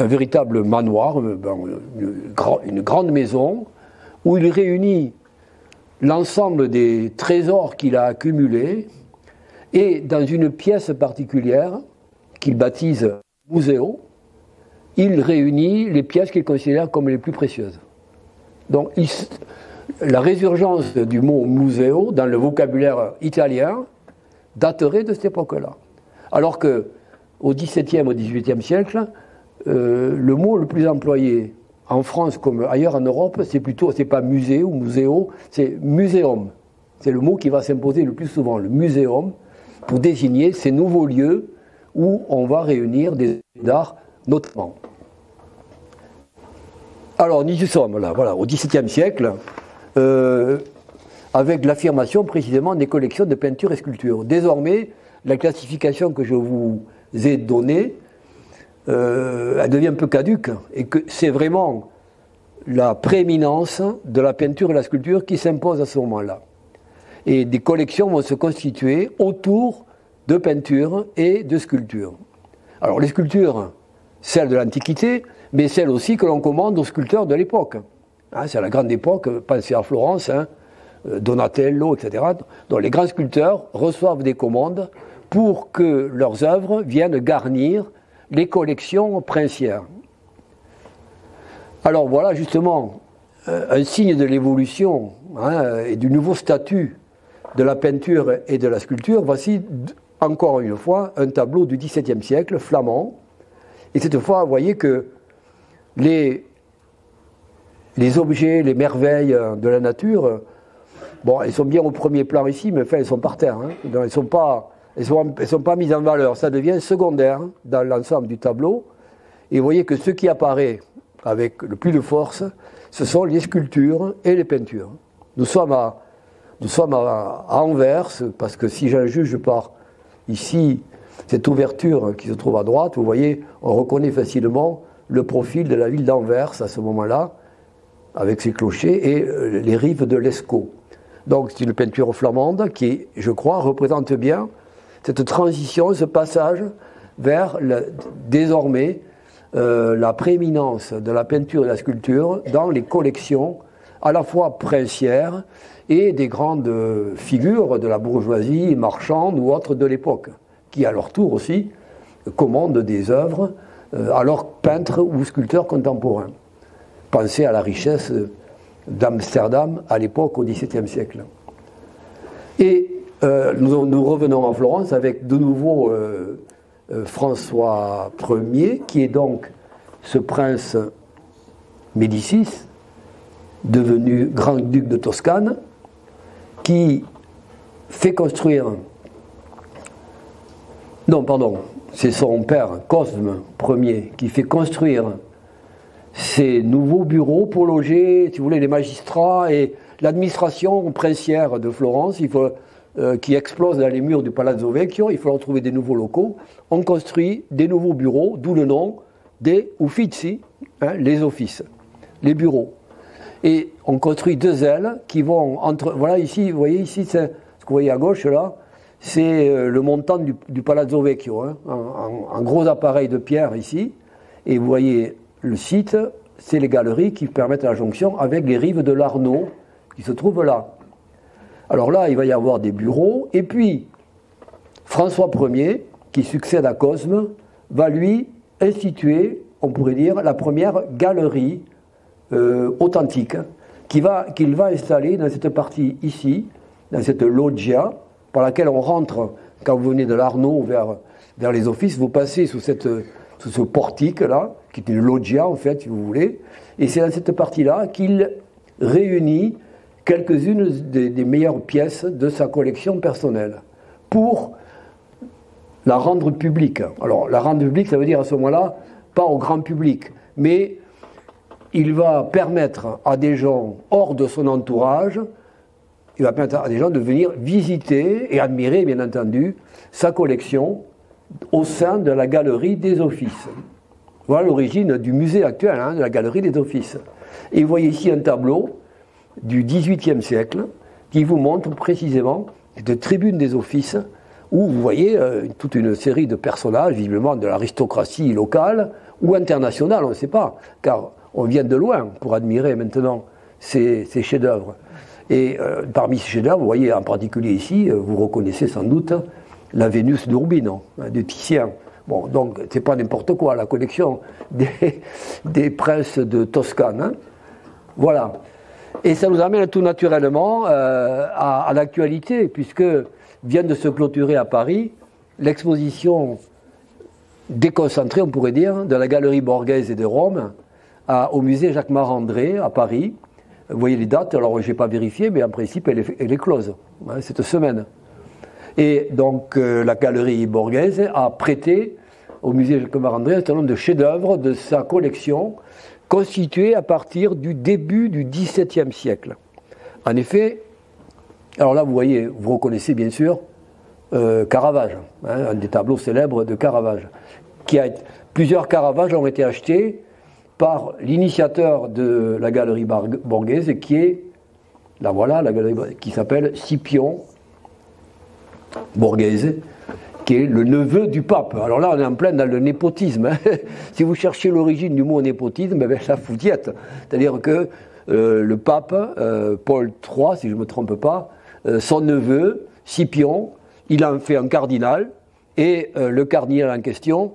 véritable manoir, une grande maison, où il réunit l'ensemble des trésors qu'il a accumulés, et dans une pièce particulière, qu'il baptise museo, il réunit les pièces qu'il considère comme les plus précieuses. Donc la résurgence du mot museo dans le vocabulaire italien daterait de cette époque-là. Alors que au XVIIe, au XVIIIe siècle, le mot le plus employé en France comme ailleurs en Europe, c'est pas musée ou muséo, c'est muséum. C'est le mot qui va s'imposer le plus souvent, le muséum, pour désigner ces nouveaux lieux où on va réunir des œuvres d'art notamment. Alors, nous y sommes là, voilà, au XVIIe siècle, avec l'affirmation précisément des collections de peintures et sculptures. Désormais, la classification que je vous ai donnée, elle devient un peu caduque, et que c'est vraiment la prééminence de la peinture et la sculpture qui s'impose à ce moment-là. Et des collections vont se constituer autour de peintures et de sculptures. Alors les sculptures, celles de l'Antiquité, mais celles aussi que l'on commande aux sculpteurs de l'époque. Hein, c'est à la grande époque, pensez à Florence, hein, Donatello, etc. Donc les grands sculpteurs reçoivent des commandes pour que leurs œuvres viennent garnir les collections princières. Alors voilà justement un signe de l'évolution et du nouveau statut de la peinture et de la sculpture. Voici encore une fois un tableau du XVIIe siècle, flamand. Et cette fois, vous voyez que les objets, les merveilles de la nature, bon, elles sont bien au premier plan ici, mais enfin, elles sont par terre. Hein. Donc, elles ne sont pas mises en valeur. Ça devient secondaire dans l'ensemble du tableau. Et vous voyez que ce qui apparaît avec le plus de force, ce sont les sculptures et les peintures. Nous sommes à Anvers, parce que si j'en juge par ici, cette ouverture qui se trouve à droite, vous voyez, on reconnaît facilement le profil de la ville d'Anvers à ce moment-là, avec ses clochers et les rives de l'Escaut. Donc c'est une peinture flamande qui, je crois, représente bien cette transition, ce passage vers désormais la prééminence de la peinture et de la sculpture dans les collections à la fois princières et des grandes figures de la bourgeoisie marchande ou autre de l'époque, qui à leur tour aussi commandent des œuvres à leurs peintres ou sculpteurs contemporains. Pensez à la richesse d'Amsterdam à l'époque, au XVIIe siècle. Et nous revenons en Florence avec de nouveau François Ier, qui est donc ce prince Médicis, devenu grand-duc de Toscane, qui fait construire... Non, pardon, c'est son père, Cosme Ier, qui fait construire ces nouveaux bureaux pour loger, si vous voulez, les magistrats et l'administration princière de Florence, qui explose dans les murs du Palazzo Vecchio. Il faut trouver des nouveaux locaux. On construit des nouveaux bureaux, d'où le nom des Uffizi, les offices, les bureaux. Et on construit deux ailes qui vont entre... Voilà, ici, vous voyez, ici, ce que vous voyez à gauche, là, c'est le montant du Palazzo Vecchio, un gros appareil de pierre ici. Et vous voyez le site, c'est les galeries qui permettent la jonction avec les rives de l'Arno qui se trouvent là. Alors là, il va y avoir des bureaux, et puis François Ier, qui succède à Cosme, va lui instituer, on pourrait dire, la première galerie authentique, qu'il va installer dans cette partie ici, dans cette loggia, par laquelle on rentre, quand vous venez de l'Arno vers les offices, vous passez sous ce portique-là, qui est une loggia, en fait, si vous voulez, et c'est dans cette partie-là qu'il réunit quelques-unes des meilleures pièces de sa collection personnelle, pour la rendre publique. Alors, la rendre publique, ça veut dire à ce moment-là, pas au grand public, mais il va permettre à des gens hors de son entourage, il va permettre à des gens de venir visiter et admirer, bien entendu, sa collection au sein de la galerie des offices. Voilà l'origine du musée actuel, de la galerie des offices. Et vous voyez ici un tableau du XVIIIe siècle qui vous montre précisément cette tribune des offices où vous voyez toute une série de personnages, visiblement de l'aristocratie locale ou internationale, on ne sait pas, car on vient de loin pour admirer maintenant ces chefs-d'œuvre. Et parmi ces chefs-d'œuvre, vous voyez en particulier ici, vous reconnaissez sans doute la Vénus d'Urbino, de Titien. Bon, donc c'est pas n'importe quoi, la collection des princes de Toscane. Voilà. Et ça nous amène tout naturellement à l'actualité, puisque vient de se clôturer à Paris l'exposition déconcentrée, on pourrait dire, de la galerie Borghese de Rome au musée Jacques Marandré à Paris. Vous voyez les dates, alors je n'ai pas vérifié, mais en principe elle est close, cette semaine. Et donc la galerie Borghese a prêté au musée Jacques Marandré un certain nombre de chefs-d'œuvre de sa collection, constituée à partir du début du XVIIe siècle. En effet, alors là vous voyez, vous reconnaissez bien sûr Caravage, un des tableaux célèbres de Caravage. Plusieurs Caravages ont été achetés par l'initiateur de la galerie Borghese, qui est, là voilà, la galerie qui s'appelle Scipion Borghese, qui est le neveu du pape. Alors là, on est en plein dans le népotisme. Hein. Si vous cherchez l'origine du mot népotisme, ben ça vous y êtes. C'est-à-dire que le pape, Paul III, si je ne me trompe pas, son neveu, Scipion, il en fait un cardinal, et le cardinal en question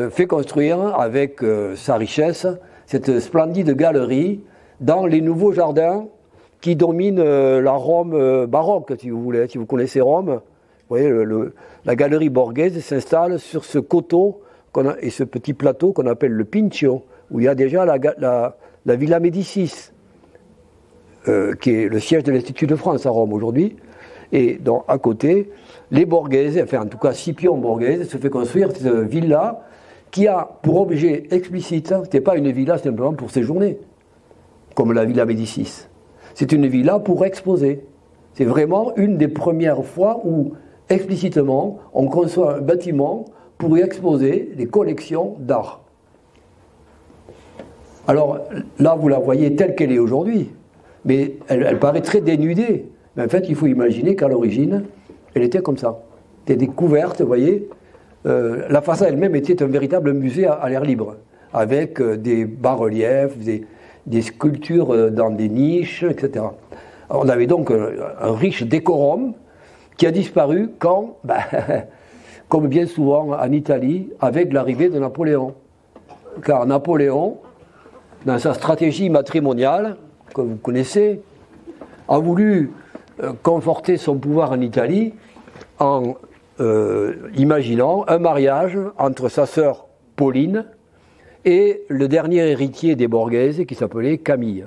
fait construire, avec sa richesse, cette splendide galerie dans les nouveaux jardins qui dominent la Rome baroque, si vous voulez. Si vous connaissez Rome, vous voyez, la galerie Borghese s'installe sur ce coteau et ce petit plateau qu'on appelle le Pincio, où il y a déjà la Villa Médicis, qui est le siège de l'Institut de France à Rome aujourd'hui. Et donc, à côté, les Borghese, enfin en tout cas Scipion Borghese, se fait construire cette villa qui a pour objet explicite, ce n'était pas une villa simplement pour séjourner, comme la Villa Médicis. C'est une villa pour exposer. C'est vraiment une des premières fois où, explicitement, on conçoit un bâtiment pour y exposer des collections d'art. Alors là, vous la voyez telle qu'elle est aujourd'hui, mais elle paraît très dénudée. Mais en fait, il faut imaginer qu'à l'origine, elle était comme ça. C'était des couvertes, vous voyez. La façade elle-même était un véritable musée à l'air libre, avec des bas-reliefs, des sculptures dans des niches, etc. On avait donc un riche décorum qui a disparu quand, comme bien souvent en Italie, avec l'arrivée de Napoléon. Car Napoléon, dans sa stratégie matrimoniale, que vous connaissez, a voulu conforter son pouvoir en Italie en imaginant un mariage entre sa sœur Pauline et le dernier héritier des Borghese qui s'appelait Camille.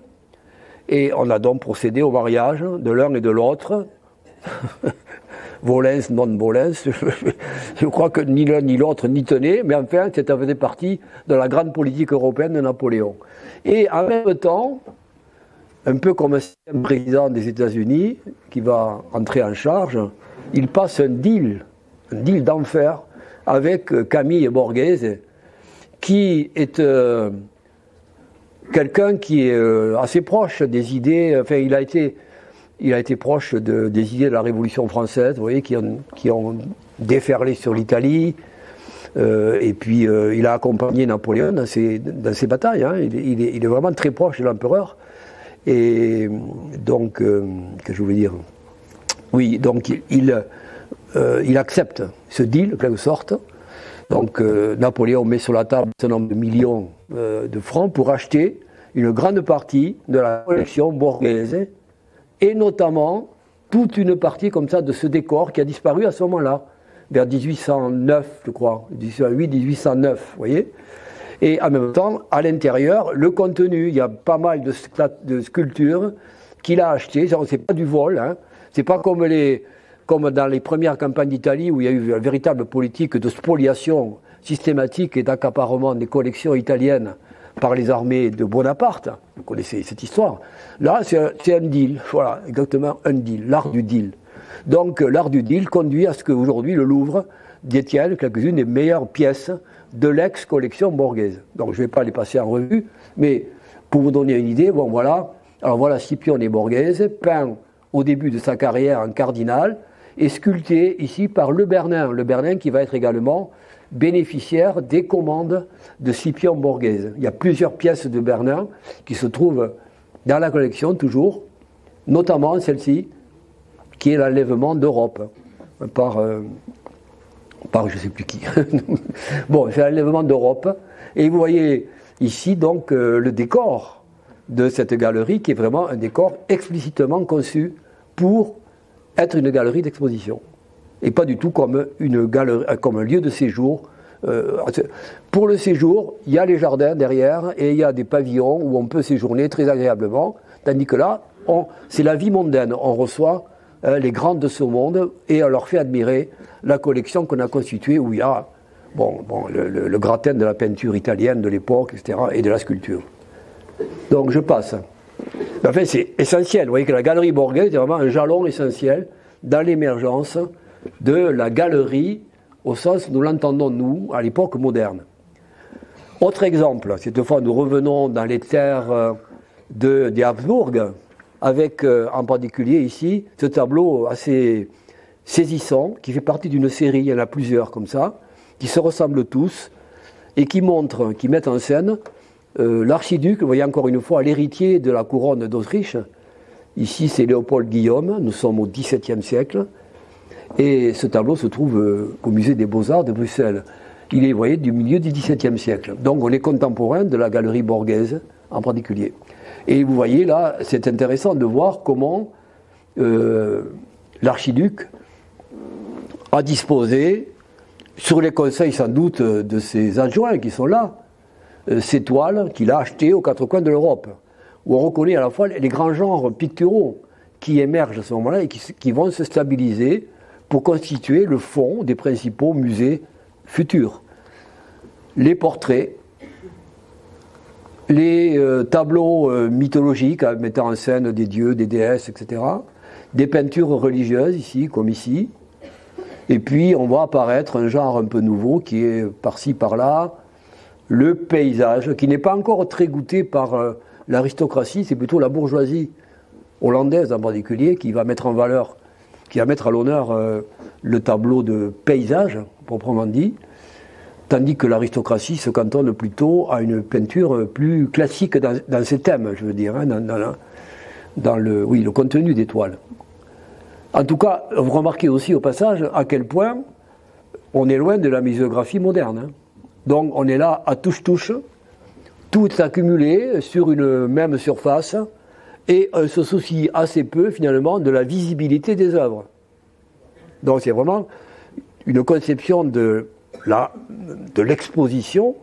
Et on a donc procédé au mariage de l'un et de l'autre. Volens, non volens, je crois que ni l'un ni l'autre n'y tenait, mais enfin, ça faisait partie de la grande politique européenne de Napoléon. Et en même temps, un peu comme un président des États-Unis qui va entrer en charge, il passe un deal d'enfer avec Camille Borghese, qui est quelqu'un qui est assez proche des idées, enfin il a été proche des idées de la Révolution française, vous voyez, qui ont déferlé sur l'Italie, et puis il a accompagné Napoléon dans ses batailles, hein. Il est vraiment très proche de l'empereur, et donc, que je voulais dire, oui, donc il accepte ce deal, en quelque sorte. Donc Napoléon met sur la table un nombre de millions de francs pour acheter une grande partie de la collection Borghese, et notamment toute une partie comme ça de ce décor qui a disparu à ce moment-là, vers 1809, je crois, 1808-1809, vous voyez. Et en même temps, à l'intérieur, le contenu, il y a pas mal de sculptures qu'il a achetées, c'est pas du vol, hein. C'est pas comme dans les premières campagnes d'Italie où il y a eu une véritable politique de spoliation systématique et d'accaparement des collections italiennes par les armées de Bonaparte. Vous connaissez cette histoire. Là, c'est un deal, voilà, exactement un deal, l'art du deal. Donc l'art du deal conduit à ce qu'aujourd'hui le Louvre détienne quelques-unes des meilleures pièces de l'ex-collection Borghese. Donc je ne vais pas les passer en revue, mais pour vous donner une idée, bon voilà, alors voilà Scipione Borghese, peint au début de sa carrière en cardinal, et sculpté ici par Le Bernin qui va être également bénéficiaire des commandes de Scipion Borghese. Il y a plusieurs pièces de Bernin qui se trouvent dans la collection toujours, notamment celle-ci, qui est l'enlèvement d'Europe par je ne sais plus qui. Bon, c'est l'enlèvement d'Europe. Et vous voyez ici donc le décor de cette galerie qui est vraiment un décor explicitement conçu pour être une galerie d'exposition. Et pas du tout comme une galerie, comme un lieu de séjour. Pour le séjour, il y a les jardins derrière et il y a des pavillons où on peut séjourner très agréablement. Tandis que là, c'est la vie mondaine. On reçoit les grands de ce monde et on leur fait admirer la collection qu'on a constituée où il y a le gratin de la peinture italienne de l'époque, etc. et de la sculpture. Donc je passe. Enfin, c'est essentiel. Vous voyez que la galerie Borghese est vraiment un jalon essentiel dans l'émergence de la galerie au sens où nous l'entendons, nous, à l'époque moderne. Autre exemple, cette fois nous revenons dans les terres des Habsbourg, avec en particulier ici ce tableau assez saisissant, qui fait partie d'une série, il y en a plusieurs comme ça, qui se ressemblent tous, et qui mettent en scène l'archiduc, vous voyez encore une fois, l'héritier de la couronne d'Autriche. Ici, c'est Léopold Guillaume, nous sommes au XVIIe siècle, et ce tableau se trouve au musée des Beaux-Arts de Bruxelles. Il est, vous voyez, du milieu du XVIIe siècle. Donc on est contemporain de la galerie Borghese en particulier. Et vous voyez là, c'est intéressant de voir comment l'archiduc a disposé, sur les conseils sans doute de ses adjoints qui sont là, ces toiles qu'il a achetées aux quatre coins de l'Europe, où on reconnaît à la fois les grands genres picturaux qui émergent à ce moment-là et qui vont se stabiliser pour constituer le fond des principaux musées futurs. Les portraits, les tableaux mythologiques mettant en scène des dieux, des déesses, etc. Des peintures religieuses ici, comme ici. Et puis on voit apparaître un genre un peu nouveau qui est par-ci par-là, le paysage, qui n'est pas encore très goûté par l'aristocratie, c'est plutôt la bourgeoisie hollandaise en particulier qui va mettre en valeur, qui va mettre à l'honneur le tableau de paysage, proprement dit, tandis que l'aristocratie se cantonne plutôt à une peinture plus classique dans ses thèmes, je veux dire, hein, dans le contenu des toiles. En tout cas, vous remarquez aussi au passage à quel point on est loin de la muséographie moderne. Hein. Donc on est là à touche-touche, tout est accumulé sur une même surface, et on se soucie assez peu finalement de la visibilité des œuvres. Donc c'est vraiment une conception de l'exposition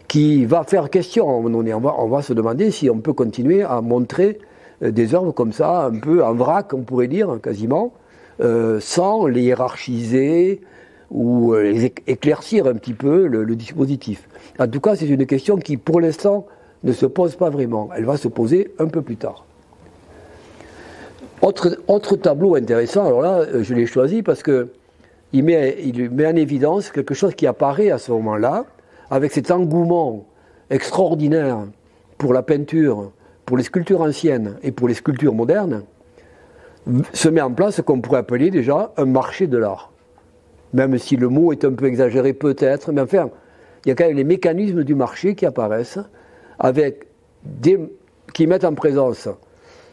qui va faire question à un moment donné. On va se demander si on peut continuer à montrer des œuvres comme ça, un peu en vrac, on pourrait dire, quasiment, sans les hiérarchiser ou les éclaircir un petit peu le dispositif. En tout cas, c'est une question qui, pour l'instant, ne se pose pas vraiment. Elle va se poser un peu plus tard. Autre tableau intéressant, alors là, je l'ai choisi parce que il met en évidence quelque chose qui apparaît à ce moment-là, avec cet engouement extraordinaire pour la peinture, pour les sculptures anciennes et pour les sculptures modernes, se met en place ce qu'on pourrait appeler déjà un marché de l'art. Même si le mot est un peu exagéré peut-être, mais enfin, il y a quand même les mécanismes du marché qui apparaissent, qui mettent en présence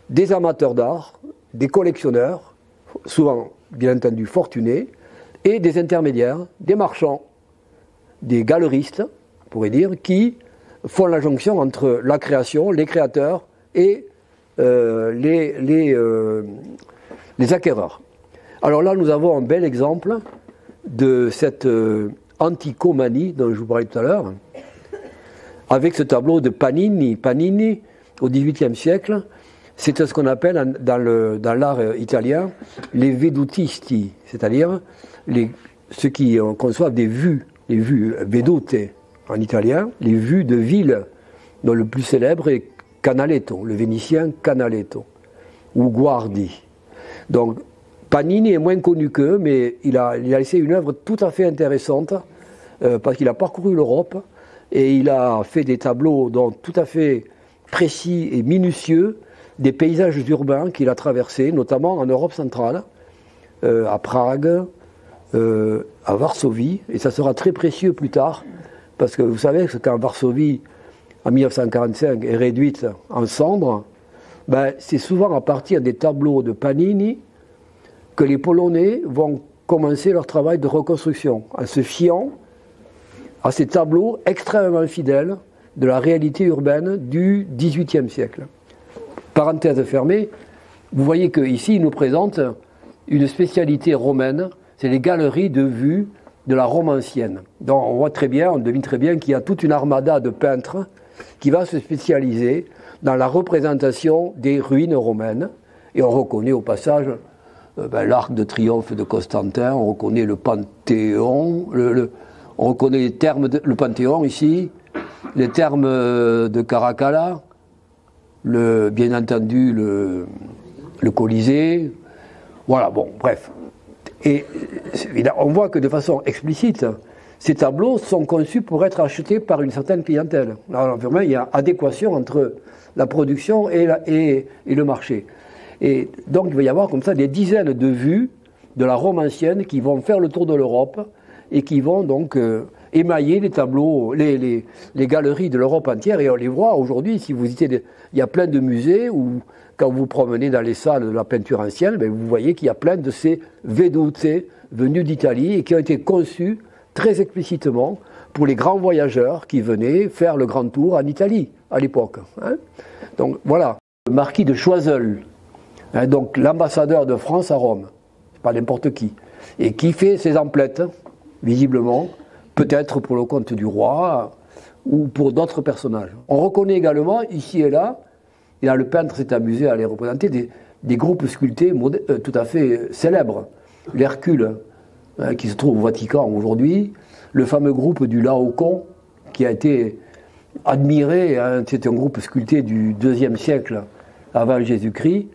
des amateurs d'art, des collectionneurs, souvent bien entendu fortunés, et des intermédiaires, des marchands, des galeristes, on pourrait dire, qui font la jonction entre la création, les créateurs et les acquéreurs. Alors là, nous avons un bel exemple de cette anticomanie dont je vous parlais tout à l'heure, avec ce tableau de Panini. Panini, au XVIIIe siècle, c'est ce qu'on appelle dans l'art italien les vedutisti, c'est-à-dire ceux qui conçoivent des vues, les vues vedute en italien, les vues de villes, dont le plus célèbre est Canaletto, le vénitien Canaletto, ou Guardi. Donc Panini est moins connu qu'eux, mais il a laissé une œuvre tout à fait intéressante, parce qu'il a parcouru l'Europe, et il a fait des tableaux tout à fait précis et minutieux, des paysages urbains qu'il a traversés, notamment en Europe centrale, à Prague, à Varsovie, et ça sera très précieux plus tard, parce que vous savez que quand Varsovie, en 1945, est réduite en cendres, ben, c'est souvent à partir des tableaux de Panini que les Polonais vont commencer leur travail de reconstruction, en se fiant à ces tableaux extrêmement fidèles de la réalité urbaine du XVIIIe siècle. Parenthèse fermée, vous voyez qu'ici, il nous présente une spécialité romaine, c'est les galeries de vue de la Rome ancienne. Donc on voit très bien, on devine très bien qu'il y a toute une armada de peintres qui va se spécialiser dans la représentation des ruines romaines. Et on reconnaît au passage l'arc de triomphe de Constantin, on reconnaît le Panthéon, on reconnaît les termes le Panthéon ici, les termes de Caracalla, bien entendu le Colisée, voilà, bon, bref. Et on voit que de façon explicite, ces tableaux sont conçus pour être achetés par une certaine clientèle. Alors vraiment, il y a adéquation entre la production et le marché. Et donc il va y avoir comme ça des dizaines de vues de la Rome ancienne qui vont faire le tour de l'Europe et qui vont donc émailler les tableaux, les galeries de l'Europe entière. Et on les voit aujourd'hui, si vous visitez, il y a plein de musées où, quand vous promenez dans les salles de la peinture ancienne, ben vous voyez qu'il y a plein de ces vedute venus d'Italie et qui ont été conçus très explicitement pour les grands voyageurs qui venaient faire le grand tour en Italie à l'époque. Hein. Donc voilà, le marquis de Choiseul, hein, donc l'ambassadeur de France à Rome, c'est pas n'importe qui, et qui fait ses emplettes, visiblement, peut-être pour le compte du roi ou pour d'autres personnages. On reconnaît également, ici et là le peintre s'est amusé à les représenter, des groupes sculptés tout à fait célèbres. L'Hercule, hein, qui se trouve au Vatican aujourd'hui, le fameux groupe du Laocoon, qui a été admiré, hein, c'est un groupe sculpté du IIe siècle avant Jésus-Christ,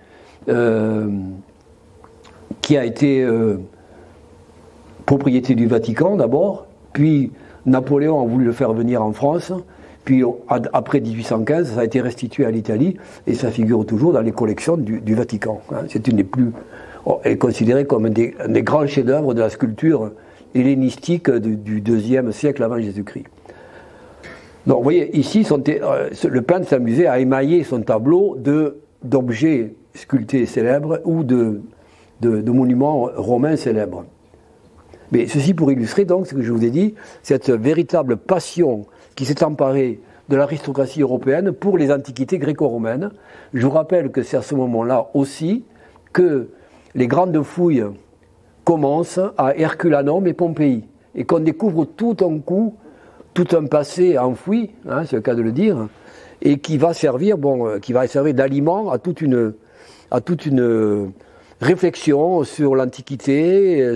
qui a été propriété du Vatican d'abord, puis Napoléon a voulu le faire venir en France, puis après 1815, ça a été restitué à l'Italie, et ça figure toujours dans les collections du Vatican. Hein. C'est une des plus... Elle est considérée comme un des grands chefs-d'œuvre de la sculpture hellénistique du IIe siècle avant Jésus-Christ. Donc vous voyez, ici, le peintre s'amusait à émailler son tableau d'objets sculptés célèbres ou de monuments romains célèbres. Mais ceci pour illustrer donc ce que je vous ai dit, cette véritable passion qui s'est emparée de l'aristocratie européenne pour les antiquités gréco-romaines. Je vous rappelle que c'est à ce moment-là aussi que les grandes fouilles commencent à Herculanum et Pompéi, et qu'on découvre tout un coup, tout un passé enfoui, hein, c'est le cas de le dire, et qui va servir d'aliment à toute une réflexion sur l'Antiquité,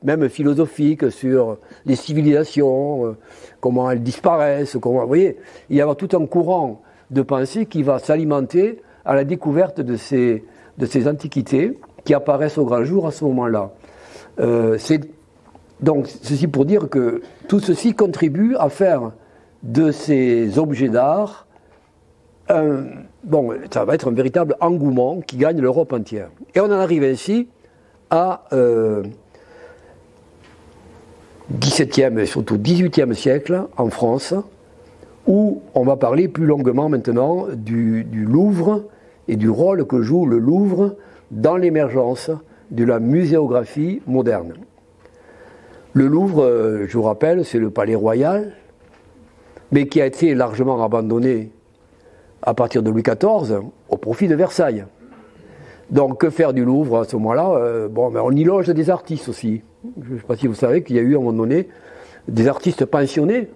même philosophique, sur les civilisations, comment elles disparaissent, vous voyez, il y a tout un courant de pensée qui va s'alimenter à la découverte de ces antiquités qui apparaissent au grand jour à ce moment-là. Donc, ceci pour dire que tout ceci contribue à faire de ces objets d'art ça va être un véritable engouement qui gagne l'Europe entière. Et on en arrive ainsi à XVIIe et surtout XVIIIe siècle en France, où on va parler plus longuement maintenant du Louvre et du rôle que joue le Louvre dans l'émergence de la muséographie moderne. Le Louvre, je vous rappelle, c'est le palais royal, mais qui a été largement abandonné à partir de Louis XIV, au profit de Versailles. Donc, que faire du Louvre à ce moment-là? On y loge des artistes aussi. Je ne sais pas si vous savez qu'il y a eu à un moment donné des artistes pensionnés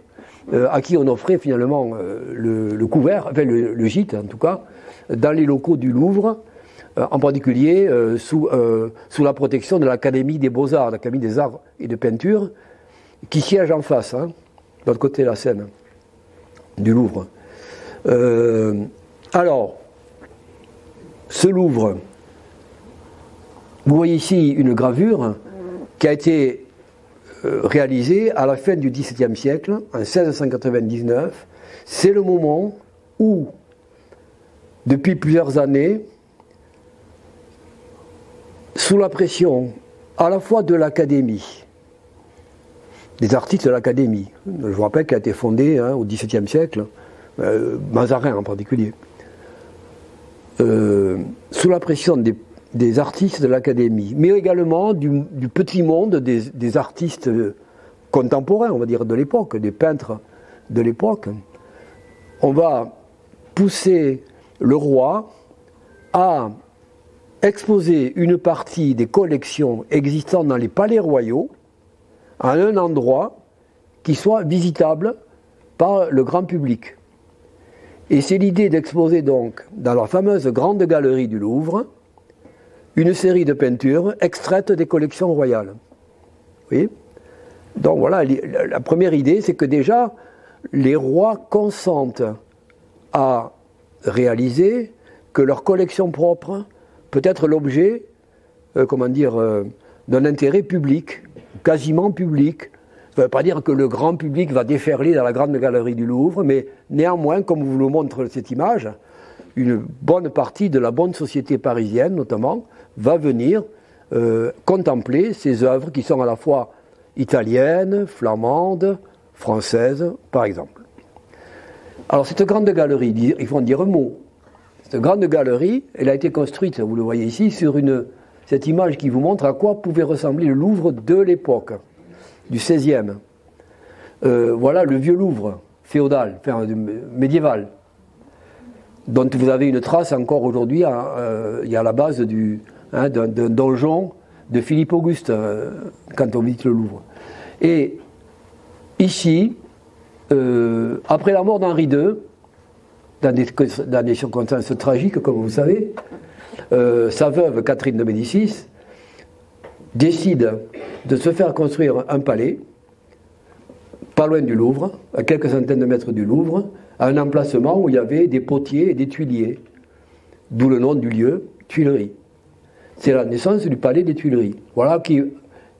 à qui on offrait finalement le couvert, enfin le gîte en tout cas, dans les locaux du Louvre, en particulier sous la protection de l'Académie des Beaux-Arts, l'Académie des Arts et de Peinture, qui siège en face, hein, de l'autre côté de la Seine, du Louvre. Alors, ce Louvre, vous voyez ici une gravure qui a été réalisée à la fin du XVIIe siècle, en 1699. C'est le moment où, depuis plusieurs années, sous la pression à la fois de l'Académie, des artistes de l'Académie, je vous rappelle qu'elle a été fondée au XVIIe siècle, Mazarin en particulier, sous la pression des artistes de l'Académie, mais également du petit monde des artistes contemporains, on va dire, de l'époque, des peintres de l'époque, on va pousser le roi à exposer une partie des collections existantes dans les palais royaux à un endroit qui soit visitable par le grand public. Et c'est l'idée d'exposer donc dans la fameuse grande galerie du Louvre une série de peintures extraites des collections royales. Oui. Donc voilà, la première idée, c'est que déjà les rois consentent à réaliser que leur collection propre peut être l'objet, d'un intérêt public, quasiment public. Ça ne veut pas dire que le grand public va déferler dans la grande galerie du Louvre, mais néanmoins, comme vous le montre cette image, une bonne partie de la bonne société parisienne, notamment, va venir contempler ces œuvres qui sont à la fois italiennes, flamandes, françaises, par exemple. Alors cette grande galerie, il faut en dire un mot. Cette grande galerie, elle a été construite, vous le voyez ici, sur cette image qui vous montre à quoi pouvait ressembler le Louvre de l'époque, du XVIe. Voilà le vieux Louvre, féodal, enfin, médiéval, dont vous avez une trace encore aujourd'hui, il y a la base d'un donjon de Philippe Auguste, quand on visite le Louvre. Et ici, après la mort d'Henri II, dans des circonstances tragiques, comme vous savez, sa veuve, Catherine de Médicis, décide de se faire construire un palais, pas loin du Louvre, à quelques centaines de mètres du Louvre, à un emplacement où il y avait des potiers et des tuiliers, d'où le nom du lieu, Tuileries. C'est la naissance du palais des Tuileries. Voilà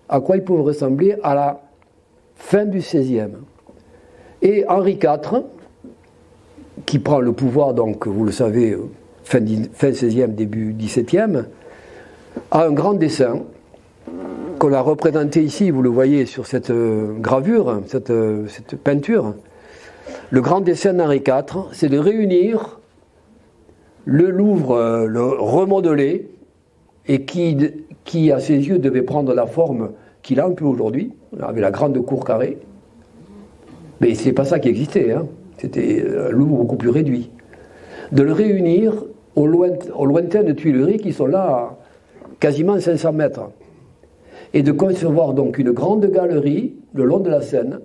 à quoi il peut ressembler à la fin du XVIe. Et Henri IV, qui prend le pouvoir, donc vous le savez, fin XVIe, début XVIIe, a un grand dessin qu'on a représenté ici, vous le voyez sur cette gravure, cette peinture. Le grand dessin d'Henri IV, c'est de réunir le Louvre, le remodelé, et qui, à ses yeux, devait prendre la forme qu'il a un peu aujourd'hui, avec la grande cour carrée. Mais c'est pas ça qui existait, hein. C'était un Louvre beaucoup plus réduit. De le réunir aux lointaines Tuileries qui sont là à quasiment 500 mètres. Et de concevoir donc une grande galerie le long de la Seine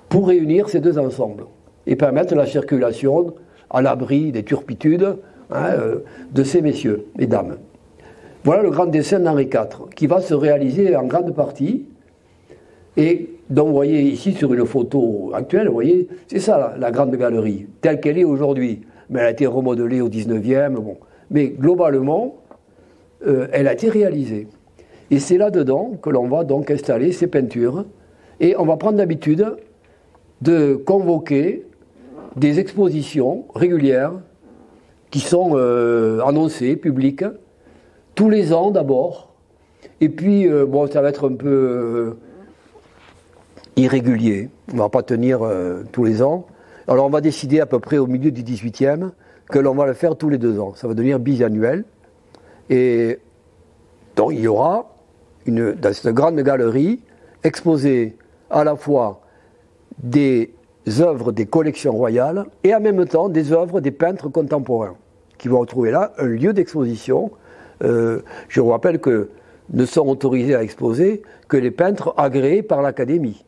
pour réunir ces deux ensembles et permettre la circulation à l'abri des turpitudes de ces messieurs et dames. Voilà le grand dessin d'Henri IV qui va se réaliser en grande partie et dont vous voyez ici sur une photo actuelle, vous voyez, c'est ça la grande galerie, telle qu'elle est aujourd'hui. Mais elle a été remodelée au 19e, bon. Mais globalement, elle a été réalisée. Et c'est là-dedans que l'on va donc installer ces peintures. Et on va prendre l'habitude de convoquer des expositions régulières qui sont annoncées, publiques, tous les ans d'abord. Et puis, bon, ça va être un peu irrégulier. On ne va pas tenir tous les ans. Alors on va décider à peu près au milieu du 18e que l'on va le faire tous les 2 ans. Ça va devenir bisannuel. Et donc il y aura, dans cette grande galerie, exposée à la fois des œuvres des collections royales et en même temps des œuvres des peintres contemporains qui vont retrouver là un lieu d'exposition. Je vous rappelle que ne sont autorisés à exposer que les peintres agréés par l'Académie.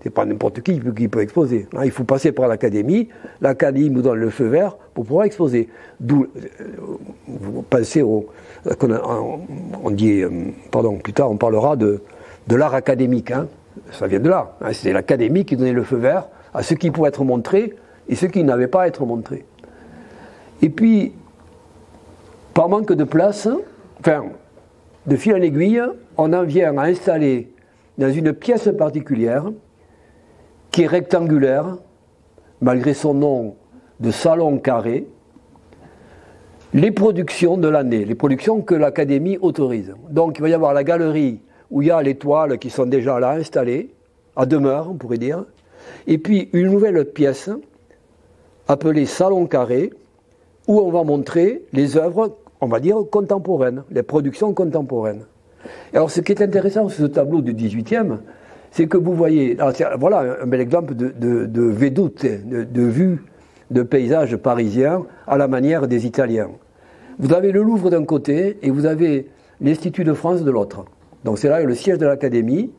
C'est pas n'importe qui peut exposer. Hein. Il faut passer par l'Académie. L'Académie nous donne le feu vert pour pouvoir exposer. D'où, vous pensez on dit, pardon, plus tard on parlera de l'art académique. Hein. Ça vient de là. Hein. C'est l'Académie qui donnait le feu vert à ceux qui pouvaient être montrés et ceux qui n'avaient pas à être montrés. Et puis, par manque de place, enfin, de fil en aiguille, on en vient à installer dans une pièce particulière qui est rectangulaire, malgré son nom de salon carré, les productions de l'année, les productions que l'Académie autorise. Donc il va y avoir la galerie où il y a les toiles qui sont déjà là installées, à demeure on pourrait dire, et puis une nouvelle pièce appelée salon carré, où on va montrer les œuvres, on va dire, contemporaines, les productions contemporaines. Alors ce qui est intéressant sur ce tableau du 18e, c'est que vous voyez, voilà un bel exemple de vedute, de vue de paysage parisien à la manière des Italiens. Vous avez le Louvre d'un côté et vous avez l'Institut de France de l'autre. Donc c'est là le siège de l'Académie.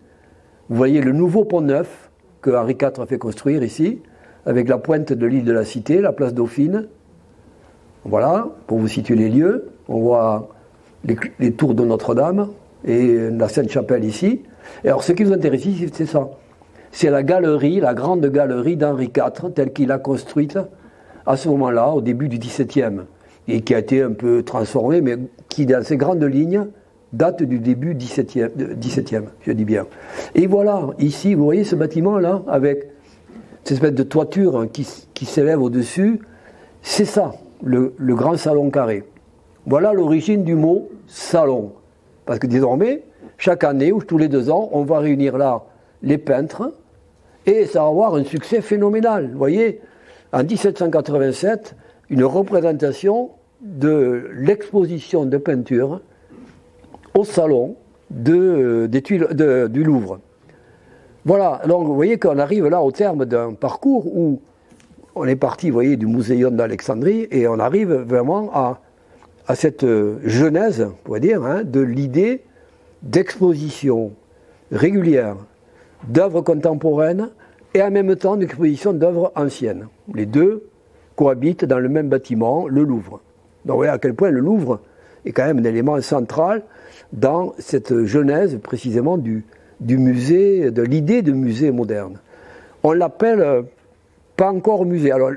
Vous voyez le nouveau pont neuf que Henri IV a fait construire ici, avec la pointe de l'île de la Cité, la place Dauphine. Voilà, pour vous situer les lieux. On voit les tours de Notre-Dame et la Sainte-Chapelle ici. Et alors ce qui nous intéresse ici, c'est ça. C'est la galerie, la grande galerie d'Henri IV, telle qu'il a construite à ce moment-là, au début du XVIIe, et qui a été un peu transformée, mais qui, dans ses grandes lignes, date du début XVIIe, je dis bien. Et voilà, ici, vous voyez ce bâtiment-là, avec cette espèce de toiture qui s'élève au-dessus, c'est ça, le grand salon carré. Voilà l'origine du mot salon. Parce que désormais, chaque année ou tous les 2 ans, on va réunir là les peintres et ça va avoir un succès phénoménal. Vous voyez, en 1787, une représentation de l'exposition de peinture au salon du Louvre. Voilà, donc vous voyez qu'on arrive là au terme d'un parcours où on est parti, vous voyez, du Muséum d'Alexandrie et on arrive vraiment à cette genèse, on pourrait dire, hein, de l'idée d'exposition régulière d'œuvres contemporaines et en même temps d'exposition d'œuvres anciennes. Les deux cohabitent dans le même bâtiment, le Louvre. Donc vous voyez à quel point le Louvre est quand même un élément central dans cette genèse précisément du musée, de l'idée de musée moderne. On l'appelle pas encore musée. Alors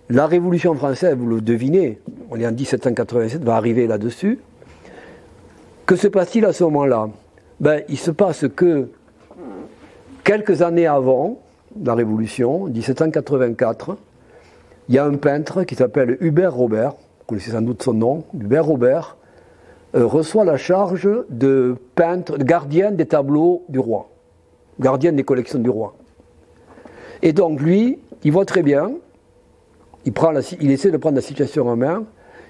la Révolution française, vous le devinez, on est en 1787, va arriver là-dessus. Que se passe-t-il à ce moment-là? Il se passe que quelques années avant la Révolution, 1784, il y a un peintre qui s'appelle Hubert Robert, vous connaissez sans doute son nom, Hubert Robert, reçoit la charge de peintre, de gardien des tableaux du roi, gardien des collections du roi. Et donc lui, il voit très bien, il essaie de prendre la situation en main,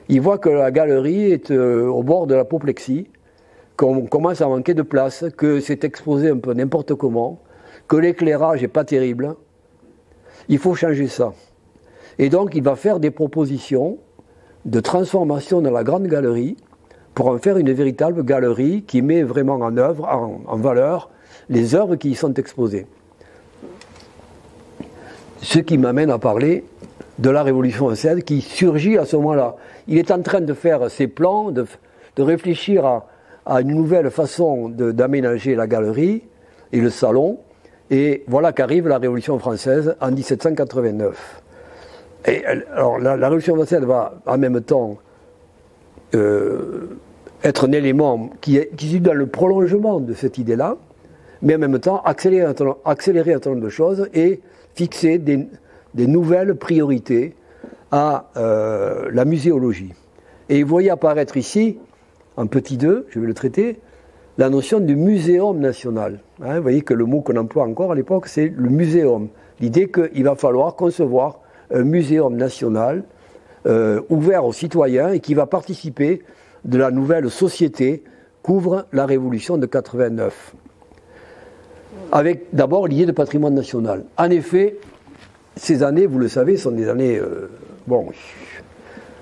il voit que la galerie est au bord de l'apoplexie, qu'on commence à manquer de place, que c'est exposé un peu n'importe comment, que l'éclairage n'est pas terrible, il faut changer ça. Et donc il va faire des propositions de transformation de la grande galerie pour en faire une véritable galerie qui met vraiment en œuvre, en valeur, les œuvres qui y sont exposées. Ce qui m'amène à parler de la Révolution française qui surgit à ce moment-là. Il est en train de faire ses plans, de réfléchir à une nouvelle façon d'aménager la galerie et le salon, et voilà qu'arrive la Révolution française en 1789. Et alors la Révolution française va en même temps être un élément qui est dans le prolongement de cette idée-là, mais en même temps accélérer un certain nombre de choses et fixer des nouvelles priorités à la muséologie. Et vous voyez apparaître ici, en petit 2, je vais le traiter, la notion du muséum national. Hein, vous voyez que le mot qu'on emploie encore à l'époque, c'est le muséum. L'idée qu'il va falloir concevoir un muséum national ouvert aux citoyens et qui va participer de la nouvelle société qu'ouvre la Révolution de 89. Avec d'abord l'idée de patrimoine national. En effet, ces années, vous le savez, sont des années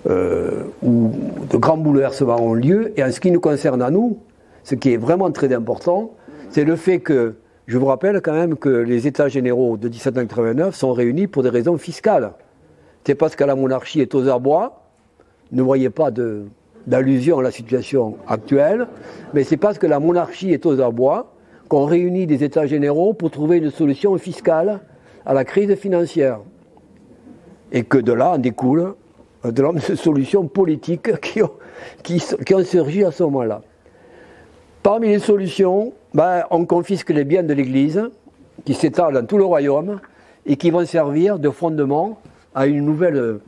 où de grands bouleversements ont lieu. Et en ce qui nous concerne à nous, ce qui est vraiment très important, c'est le fait que, je vous rappelle quand même que les États généraux de 1789 sont réunis pour des raisons fiscales. C'est parce que la monarchie est aux abois, ne voyez pas d'allusion à la situation actuelle, mais c'est parce que la monarchie est aux abois qu'on réunit des États généraux pour trouver une solution fiscale à la crise financière. Et que de là en découle de solutions politiques qui ont surgi à ce moment-là. Parmi les solutions, on confisque les biens de l'Église, qui s'étalent dans tout le royaume, et qui vont servir de fondement à une nouvelle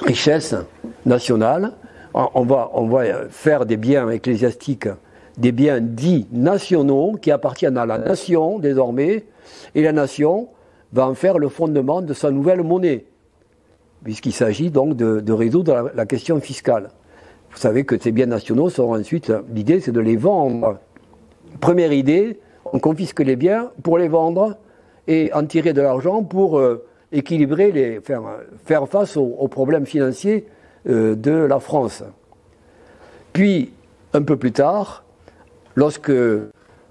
richesse nationale. On va faire des biens ecclésiastiques, des biens dits nationaux, qui appartiennent à la nation désormais, et la nation va en faire le fondement de sa nouvelle monnaie, puisqu'il s'agit donc de résoudre la question fiscale. Vous savez que ces biens nationaux seront ensuite, l'idée c'est de les vendre. Première idée, on confisque les biens pour les vendre et en tirer de l'argent pour équilibrer, faire face aux problèmes financiers de la France. Puis, un peu plus tard, lorsque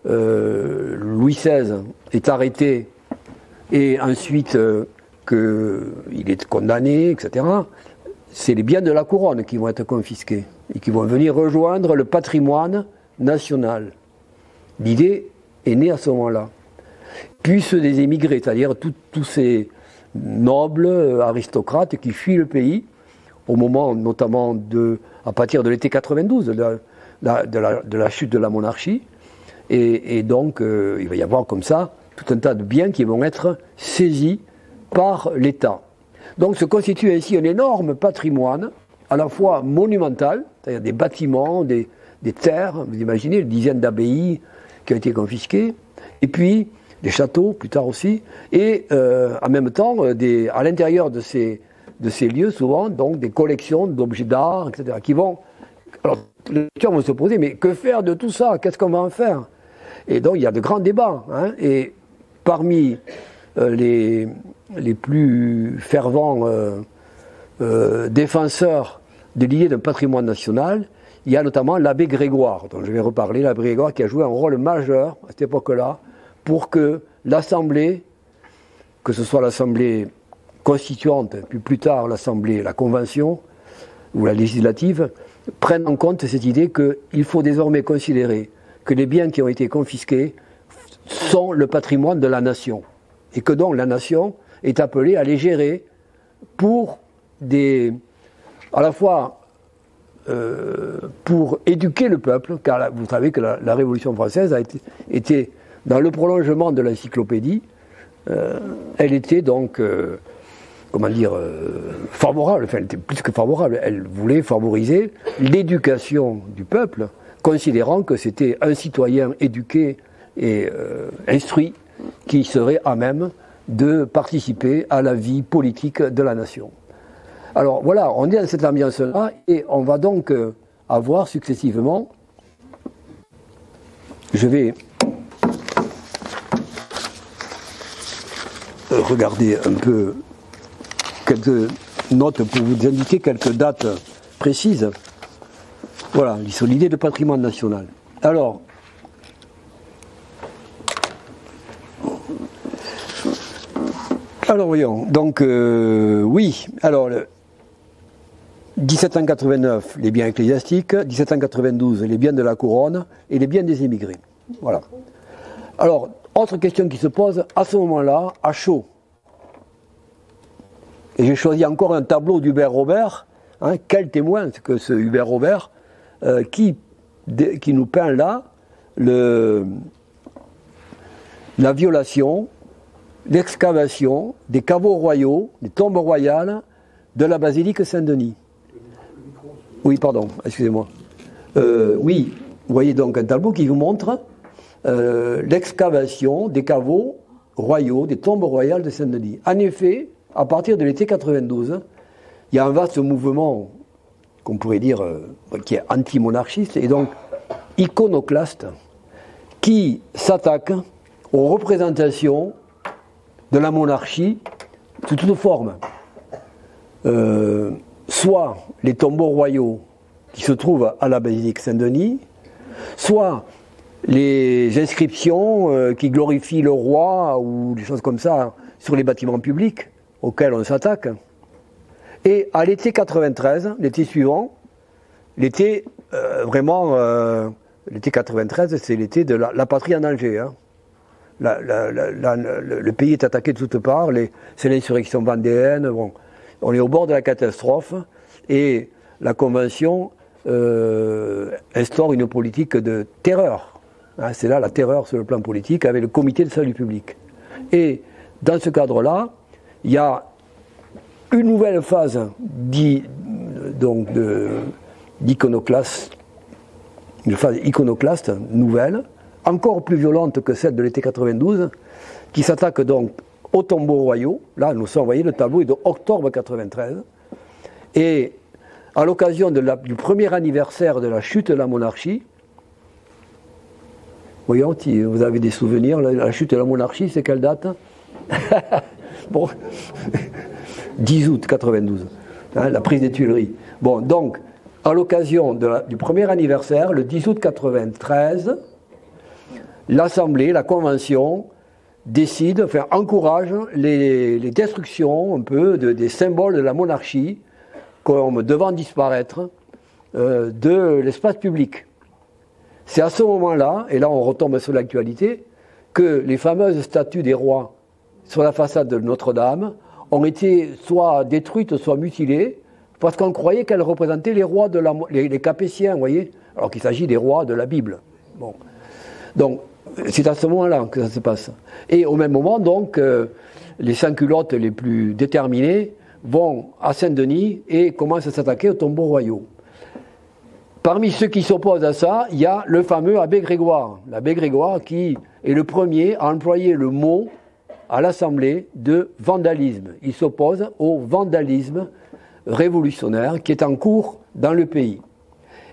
Louis XVI est arrêté et ensuite qu'il est condamné, etc., c'est les biens de la couronne qui vont être confisqués et qui vont venir rejoindre le patrimoine national. L'idée est née à ce moment-là. Puis ceux des émigrés, c'est-à-dire tous ces nobles, aristocrates qui fuient le pays, au moment notamment à partir de l'été 92, de la chute de la monarchie, et donc il va y avoir comme ça tout un tas de biens qui vont être saisis par l'État. Donc se constitue ainsi un énorme patrimoine à la fois monumentales, c'est-à-dire des bâtiments, des terres, vous imaginez, une dizaine d'abbayes qui ont été confisquées, et puis des châteaux, plus tard aussi, et en même temps, à l'intérieur de ces lieux, souvent, donc des collections d'objets d'art, etc., qui vont... Alors, les gens vont se poser, mais que faire de tout ça? Qu'est-ce qu'on va en faire? Et donc, il y a de grands débats, hein, et parmi les plus fervents défenseurs de l'idée d'un patrimoine national, il y a notamment l'abbé Grégoire, dont je vais reparler, l'abbé Grégoire qui a joué un rôle majeur à cette époque-là pour que l'Assemblée, que ce soit l'Assemblée constituante, puis plus tard l'Assemblée, la Convention ou la législative, prenne en compte cette idée qu'il faut désormais considérer que les biens qui ont été confisqués sont le patrimoine de la nation et que donc la nation est appelée à les gérer pour à la fois pour éduquer le peuple, car vous savez que la Révolution française a été dans le prolongement de l'encyclopédie, elle était donc, favorable, enfin elle était plus que favorable, elle voulait favoriser l'éducation du peuple, considérant que c'était un citoyen éduqué et instruit qui serait à même de participer à la vie politique de la nation. Alors voilà, on est dans cette ambiance-là et on va donc avoir successivement, je vais regarder un peu quelques notes pour vous indiquer quelques dates précises. Voilà, sur l'idée de patrimoine national. Alors, voyons, donc oui, alors 1789, les biens ecclésiastiques, 1792, les biens de la couronne et les biens des émigrés. Voilà. Alors, autre question qui se pose, à ce moment-là, à chaud, et j'ai choisi encore un tableau d'Hubert Robert, hein, quel témoin que ce Hubert Robert, qui nous peint là la violation, l'excavation des caveaux royaux, des tombes royales de la basilique Saint-Denis. Oui, pardon, excusez-moi. Oui, vous voyez donc un tableau qui vous montre l'excavation des caveaux royaux, des tombes royales de Saint-Denis. En effet, à partir de l'été 92, il y a un vaste mouvement, qu'on pourrait dire, qui est anti-monarchiste, et donc iconoclaste, qui s'attaque aux représentations de la monarchie sous toute forme. Soit les tombeaux royaux qui se trouvent à la basilique Saint-Denis, soit les inscriptions qui glorifient le roi ou des choses comme ça sur les bâtiments publics auxquels on s'attaque. Et à l'été 93, l'été suivant, l'été l'été 93, c'est l'été de la patrie en danger. Hein. Le pays est attaqué de toutes parts, c'est l'insurrection vendéenne, bon, on est au bord de la catastrophe et la Convention instaure une politique de terreur. Hein, c'est là la terreur sur le plan politique avec le comité de salut public. Et dans ce cadre-là, il y a une nouvelle phase d'iconoclaste, une phase iconoclaste nouvelle, encore plus violente que celle de l'été 92, qui s'attaque donc aux tombeaux royaux. Là, nous sommes, vous voyez, le tableau est de octobre 93. Et à l'occasion du premier anniversaire de la chute de la monarchie, voyons, si vous avez des souvenirs, la chute de la monarchie, c'est quelle date? Bon, 10 août 92, hein, la prise des Tuileries. Bon, donc, à l'occasion du premier anniversaire, le 10 août 93, l'Assemblée, la Convention, décide, enfin encourage les destructions un peu des symboles de la monarchie comme devant disparaître de l'espace public. C'est à ce moment-là, et là on retombe sur l'actualité, que les fameuses statues des rois sur la façade de Notre-Dame ont été soit détruites, soit mutilées, parce qu'on croyait qu'elles représentaient les rois les Capétiens, vous voyez, alors qu'il s'agit des rois de la Bible. Bon. Donc, c'est à ce moment-là que ça se passe. Et au même moment, donc, les sans-culottes les plus déterminés vont à Saint-Denis et commencent à s'attaquer aux tombeaux royaux. Parmi ceux qui s'opposent à ça, il y a le fameux abbé Grégoire. L'abbé Grégoire qui est le premier à employer le mot à l'Assemblée de vandalisme. Il s'oppose au vandalisme révolutionnaire qui est en cours dans le pays.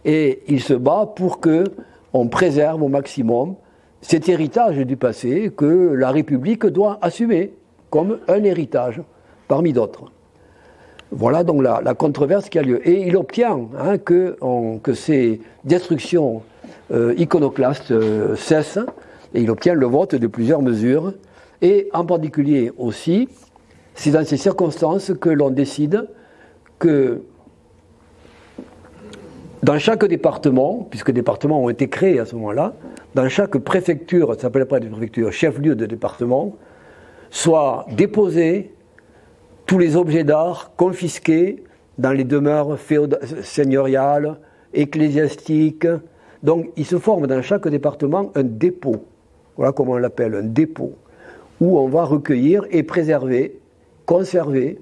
Et il se bat pour qu'on préserve au maximum cet héritage du passé que la République doit assumer comme un héritage parmi d'autres. Voilà donc la controverse qui a lieu. Et il obtient que ces destructions iconoclastes cessent, et il obtient le vote de plusieurs mesures. Et en particulier aussi, c'est dans ces circonstances que l'on décide que dans chaque département, puisque les départements ont été créés à ce moment-là, dans chaque préfecture, ça ne s'appelle pas des préfectures, chef-lieu de département, soient déposés tous les objets d'art confisqués dans les demeures seigneuriales, ecclésiastiques. Donc il se forme dans chaque département un dépôt, voilà comment on l'appelle, un dépôt, où on va recueillir et préserver, conserver,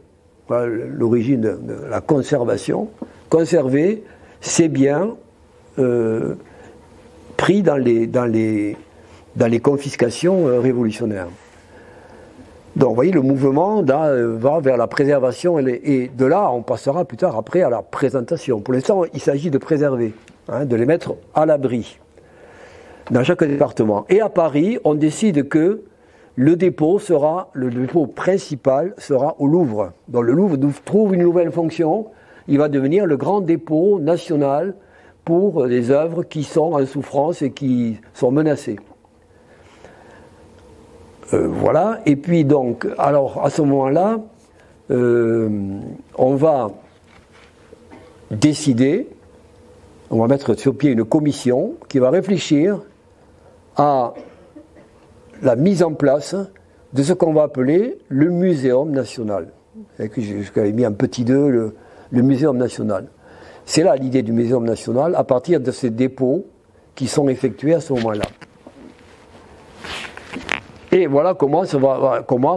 voilà l'origine de la conservation, conserver ces biens pris dans les confiscations révolutionnaires. Donc vous voyez, le mouvement va vers la préservation et de là on passera plus tard après à la présentation. Pour l'instant il s'agit de préserver, de les mettre à l'abri dans chaque département. Et à Paris on décide que le dépôt principal sera au Louvre. Donc le Louvre trouve une nouvelle fonction, il va devenir le grand dépôt national pour les œuvres qui sont en souffrance et qui sont menacées. Voilà, et puis donc, alors à ce moment-là, on va décider, on va mettre sur pied une commission qui va réfléchir à la mise en place de ce qu'on va appeler le Muséum national. J'avais mis un petit 2, le Muséum national. C'est là l'idée du Muséum national, à partir de ces dépôts qui sont effectués à ce moment-là. Et voilà comment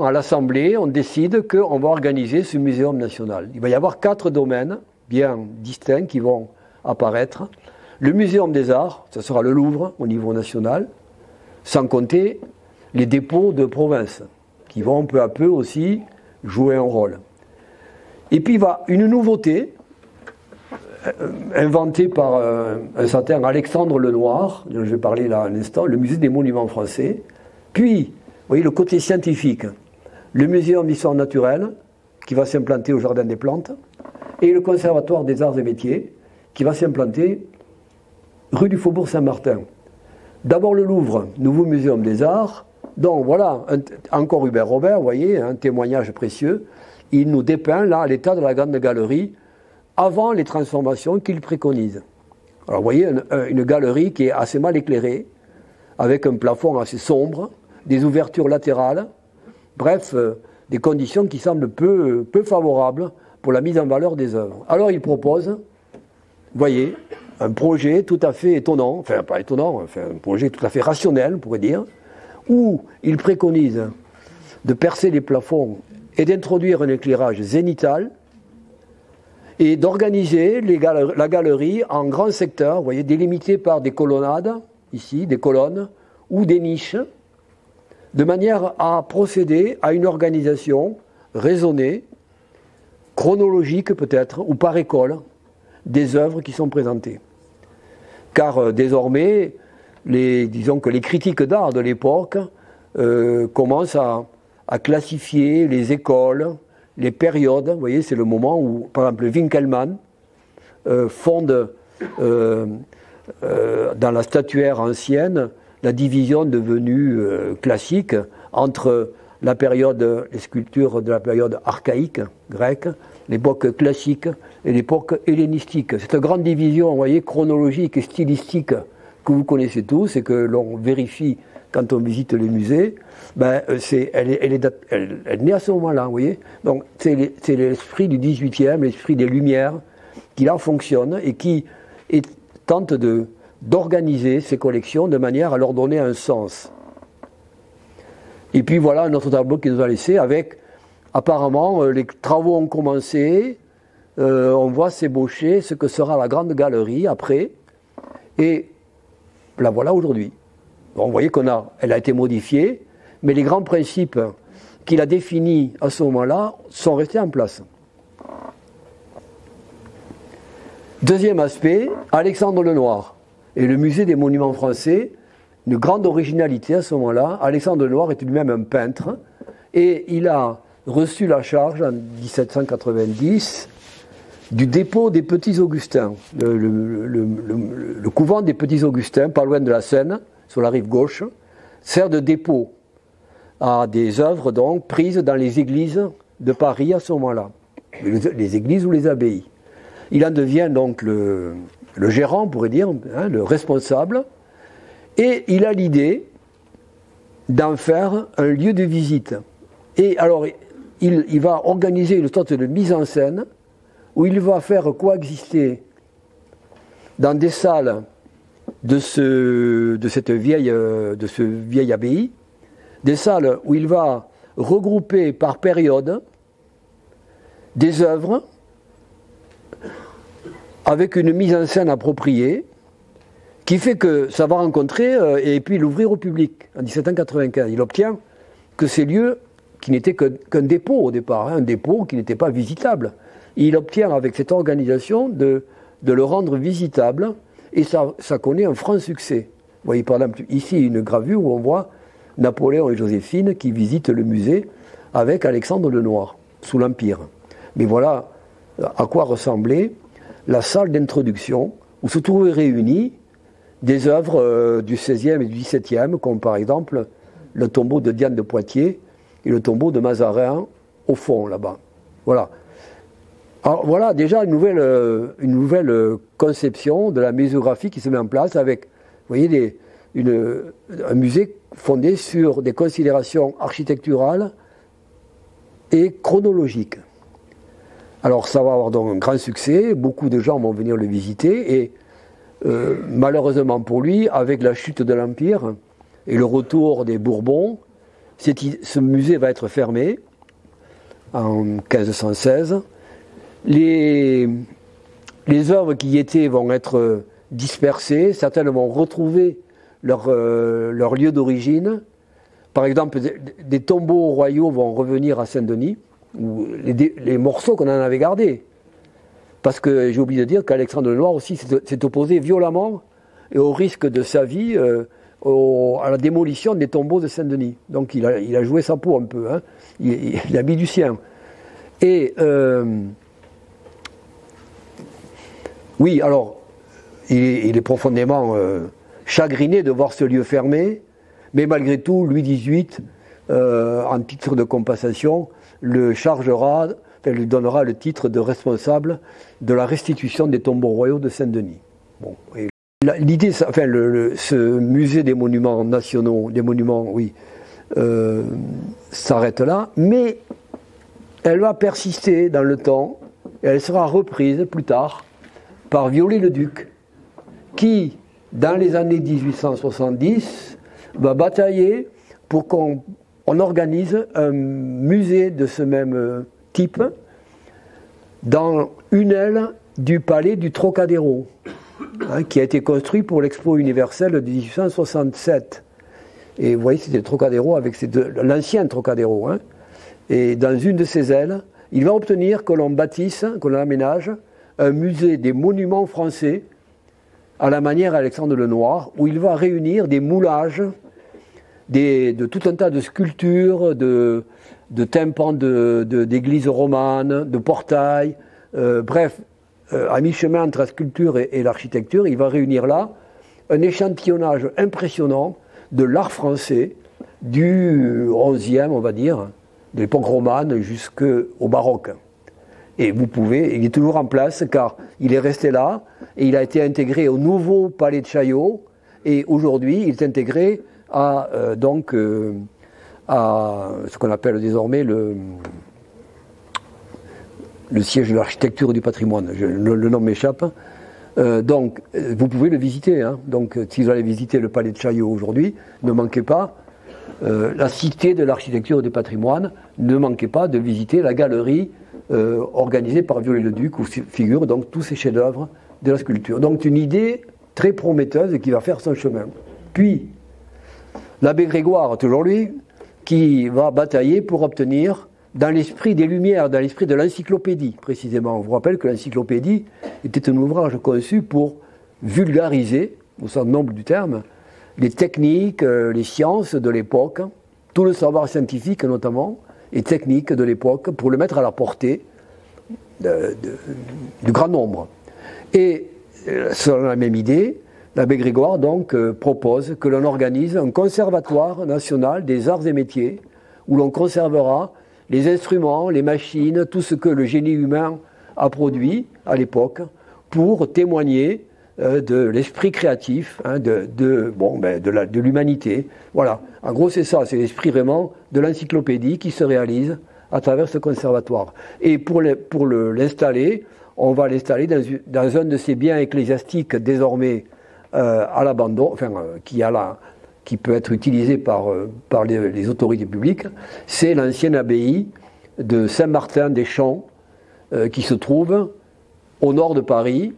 à l'Assemblée, on décide qu'on va organiser ce Muséum national. Il va y avoir 4 domaines bien distincts qui vont apparaître. Le Muséum des Arts, ce sera le Louvre au niveau national, sans compter les dépôts de province, qui vont peu à peu aussi jouer un rôle. Et puis il va une nouveauté, inventée par un certain Alexandre Lenoir, dont je vais parler là un instant, le Musée des Monuments Français. Puis, vous voyez le côté scientifique, le Muséum d'Histoire Naturelle, qui va s'implanter au Jardin des Plantes, et le Conservatoire des Arts et Métiers, qui va s'implanter rue du Faubourg Saint-Martin. D'abord le Louvre, nouveau Muséum des Arts. Donc voilà, encore Hubert Robert, vous voyez, un témoignage précieux. Il nous dépeint là l'état de la Grande Galerie avant les transformations qu'il préconise. Alors vous voyez une galerie qui est assez mal éclairée, avec un plafond assez sombre, des ouvertures latérales, bref, des conditions qui semblent peu favorables pour la mise en valeur des œuvres. Alors il propose, vous voyez, un projet tout à fait étonnant, enfin pas étonnant, enfin un projet tout à fait rationnel, on pourrait dire, où il préconise de percer les plafonds et d'introduire un éclairage zénithal et d'organiser la galerie en grands secteurs, vous voyez, délimités par des colonnades, ici, des colonnes, ou des niches, de manière à procéder à une organisation raisonnée, chronologique peut-être, ou par école, des œuvres qui sont présentées. Car désormais, disons que les critiques d'art de l'époque commencent à classifier les écoles, les périodes. Vous voyez, c'est le moment où, par exemple, Winkelmann fonde dans la statuaire ancienne la division devenue classique entre la période, les sculptures de la période archaïque grecque, l'époque classique et l'époque hellénistique. Cette grande division, vous voyez, chronologique et stylistique que vous connaissez tous et que l'on vérifie quand on visite les musées, elle est née à ce moment-là, vous voyez. Donc c'est l'esprit du XVIIIe, l'esprit des Lumières, qui là fonctionne et qui tente d'organiser ces collections de manière à leur donner un sens. Et puis voilà un autre tableau qu'il nous a laissé avec apparemment, les travaux ont commencé, on voit s'ébaucher ce que sera la grande galerie après, et la voilà aujourd'hui. Bon, vous voyez elle a été modifiée, mais les grands principes qu'il a définis à ce moment-là sont restés en place. Deuxième aspect, Alexandre Lenoir et le musée des monuments français, une grande originalité à ce moment-là. Alexandre Lenoir était lui-même un peintre et il a reçu la charge en 1790 du dépôt des Petits Augustins, le couvent des Petits Augustins, pas loin de la Seine, sur la rive gauche, sert de dépôt à des œuvres donc prises dans les églises de Paris à ce moment-là, les églises ou les abbayes. Il en devient donc le gérant, on pourrait dire, hein, le responsable, et il a l'idée d'en faire un lieu de visite. Et alors, il va organiser une sorte de mise en scène où il va faire coexister dans des salles de ce vieil abbaye, des salles où il va regrouper par période des œuvres avec une mise en scène appropriée qui fait que ça va rencontrer et puis l'ouvrir au public. En 1795, il obtient que ces lieux, qui n'étaient qu'un dépôt au départ, hein, un dépôt qui n'était pas visitable, il obtient avec cette organisation de le rendre visitable et ça connaît un franc succès. Vous voyez par exemple ici une gravure où on voit Napoléon et Joséphine qui visitent le musée avec Alexandre Lenoir, sous l'Empire. Mais voilà à quoi ressemblait la salle d'introduction où se trouvaient réunies des œuvres du XVIe et du XVIIe, comme par exemple le tombeau de Diane de Poitiers et le tombeau de Mazarin au fond là-bas. Voilà. Alors voilà déjà une nouvelle conception de la muséographie qui se met en place avec, vous voyez, un musée fondé sur des considérations architecturales et chronologiques. Alors ça va avoir donc un grand succès, beaucoup de gens vont venir le visiter et malheureusement pour lui, avec la chute de l'Empire et le retour des Bourbons, ce musée va être fermé en 1516. Les œuvres qui y étaient vont être dispersées, certaines vont retrouver leur lieu d'origine. Par exemple, des tombeaux royaux vont revenir à Saint-Denis, ou les morceaux qu'on en avait gardés. Parce que j'ai oublié de dire qu'Alexandre Lenoir aussi s'est opposé violemment et au risque de sa vie à la démolition des tombeaux de Saint-Denis. Donc il a joué sa peau un peu, hein. Il a mis du sien. Et oui, alors, il est profondément chagriné de voir ce lieu fermé, mais malgré tout, Louis XVIII, en titre de compensation, lui donnera le titre de responsable de la restitution des tombeaux royaux de Saint-Denis. Bon, l'idée, enfin, ce musée des monuments nationaux, des monuments, oui, s'arrête là, mais elle va persister dans le temps, et elle sera reprise plus tard par Viollet-le-Duc, qui, dans les années 1870, va batailler pour qu'on organise un musée de ce même type dans une aile du palais du Trocadéro, hein, qui a été construit pour l'Expo universelle de 1867. Et vous voyez, c'était le Trocadéro avec l'ancien Trocadéro. Hein. Et dans une de ces ailes, il va obtenir que l'on bâtisse, que l'on aménage un musée des monuments français à la manière Alexandre Lenoir, où il va réunir des moulages de tout un tas de sculptures, de tympans d'églises romanes, de portails, bref, à mi-chemin entre la sculpture et l'architecture, il va réunir là un échantillonnage impressionnant de l'art français du XIe, on va dire, de l'époque romane jusqu'au baroque. Et il est toujours en place car il est resté là et il a été intégré au nouveau palais de Chaillot et aujourd'hui il est intégré à ce qu'on appelle désormais le siège de l'architecture et du patrimoine. Le nom m'échappe. Donc vous pouvez le visiter. Hein. Donc si vous allez visiter le palais de Chaillot aujourd'hui, ne manquez pas la cité de l'architecture et du patrimoine, ne manquez pas de visiter la galerie organisée par Viollet-le-Duc, où figurent donc tous ces chefs-d'œuvre de la sculpture. Donc une idée très prometteuse qui va faire son chemin. Puis, l'abbé Grégoire, toujours lui, qui va batailler pour obtenir, dans l'esprit des Lumières, dans l'esprit de l'encyclopédie, précisément. On vous rappelle que l'encyclopédie était un ouvrage conçu pour vulgariser, au sens noble du terme, les techniques, les sciences de l'époque, tout le savoir scientifique notamment, et technique de l'époque, pour le mettre à la portée du grand nombre. Et selon la même idée, l'abbé Grégoire donc propose que l'on organise un conservatoire national des arts et métiers, où l'on conservera les instruments, les machines, tout ce que le génie humain a produit à l'époque, pour témoigner de l'esprit créatif, hein, de l'humanité. Voilà, en gros c'est ça, c'est l'esprit vraiment de l'encyclopédie qui se réalise à travers ce conservatoire. Et pour l'installer, on va l'installer dans un de ces biens ecclésiastiques désormais à l'abandon, enfin qui peut être utilisé par les autorités publiques. C'est l'ancienne abbaye de Saint-Martin-des-Champs qui se trouve au nord de Paris,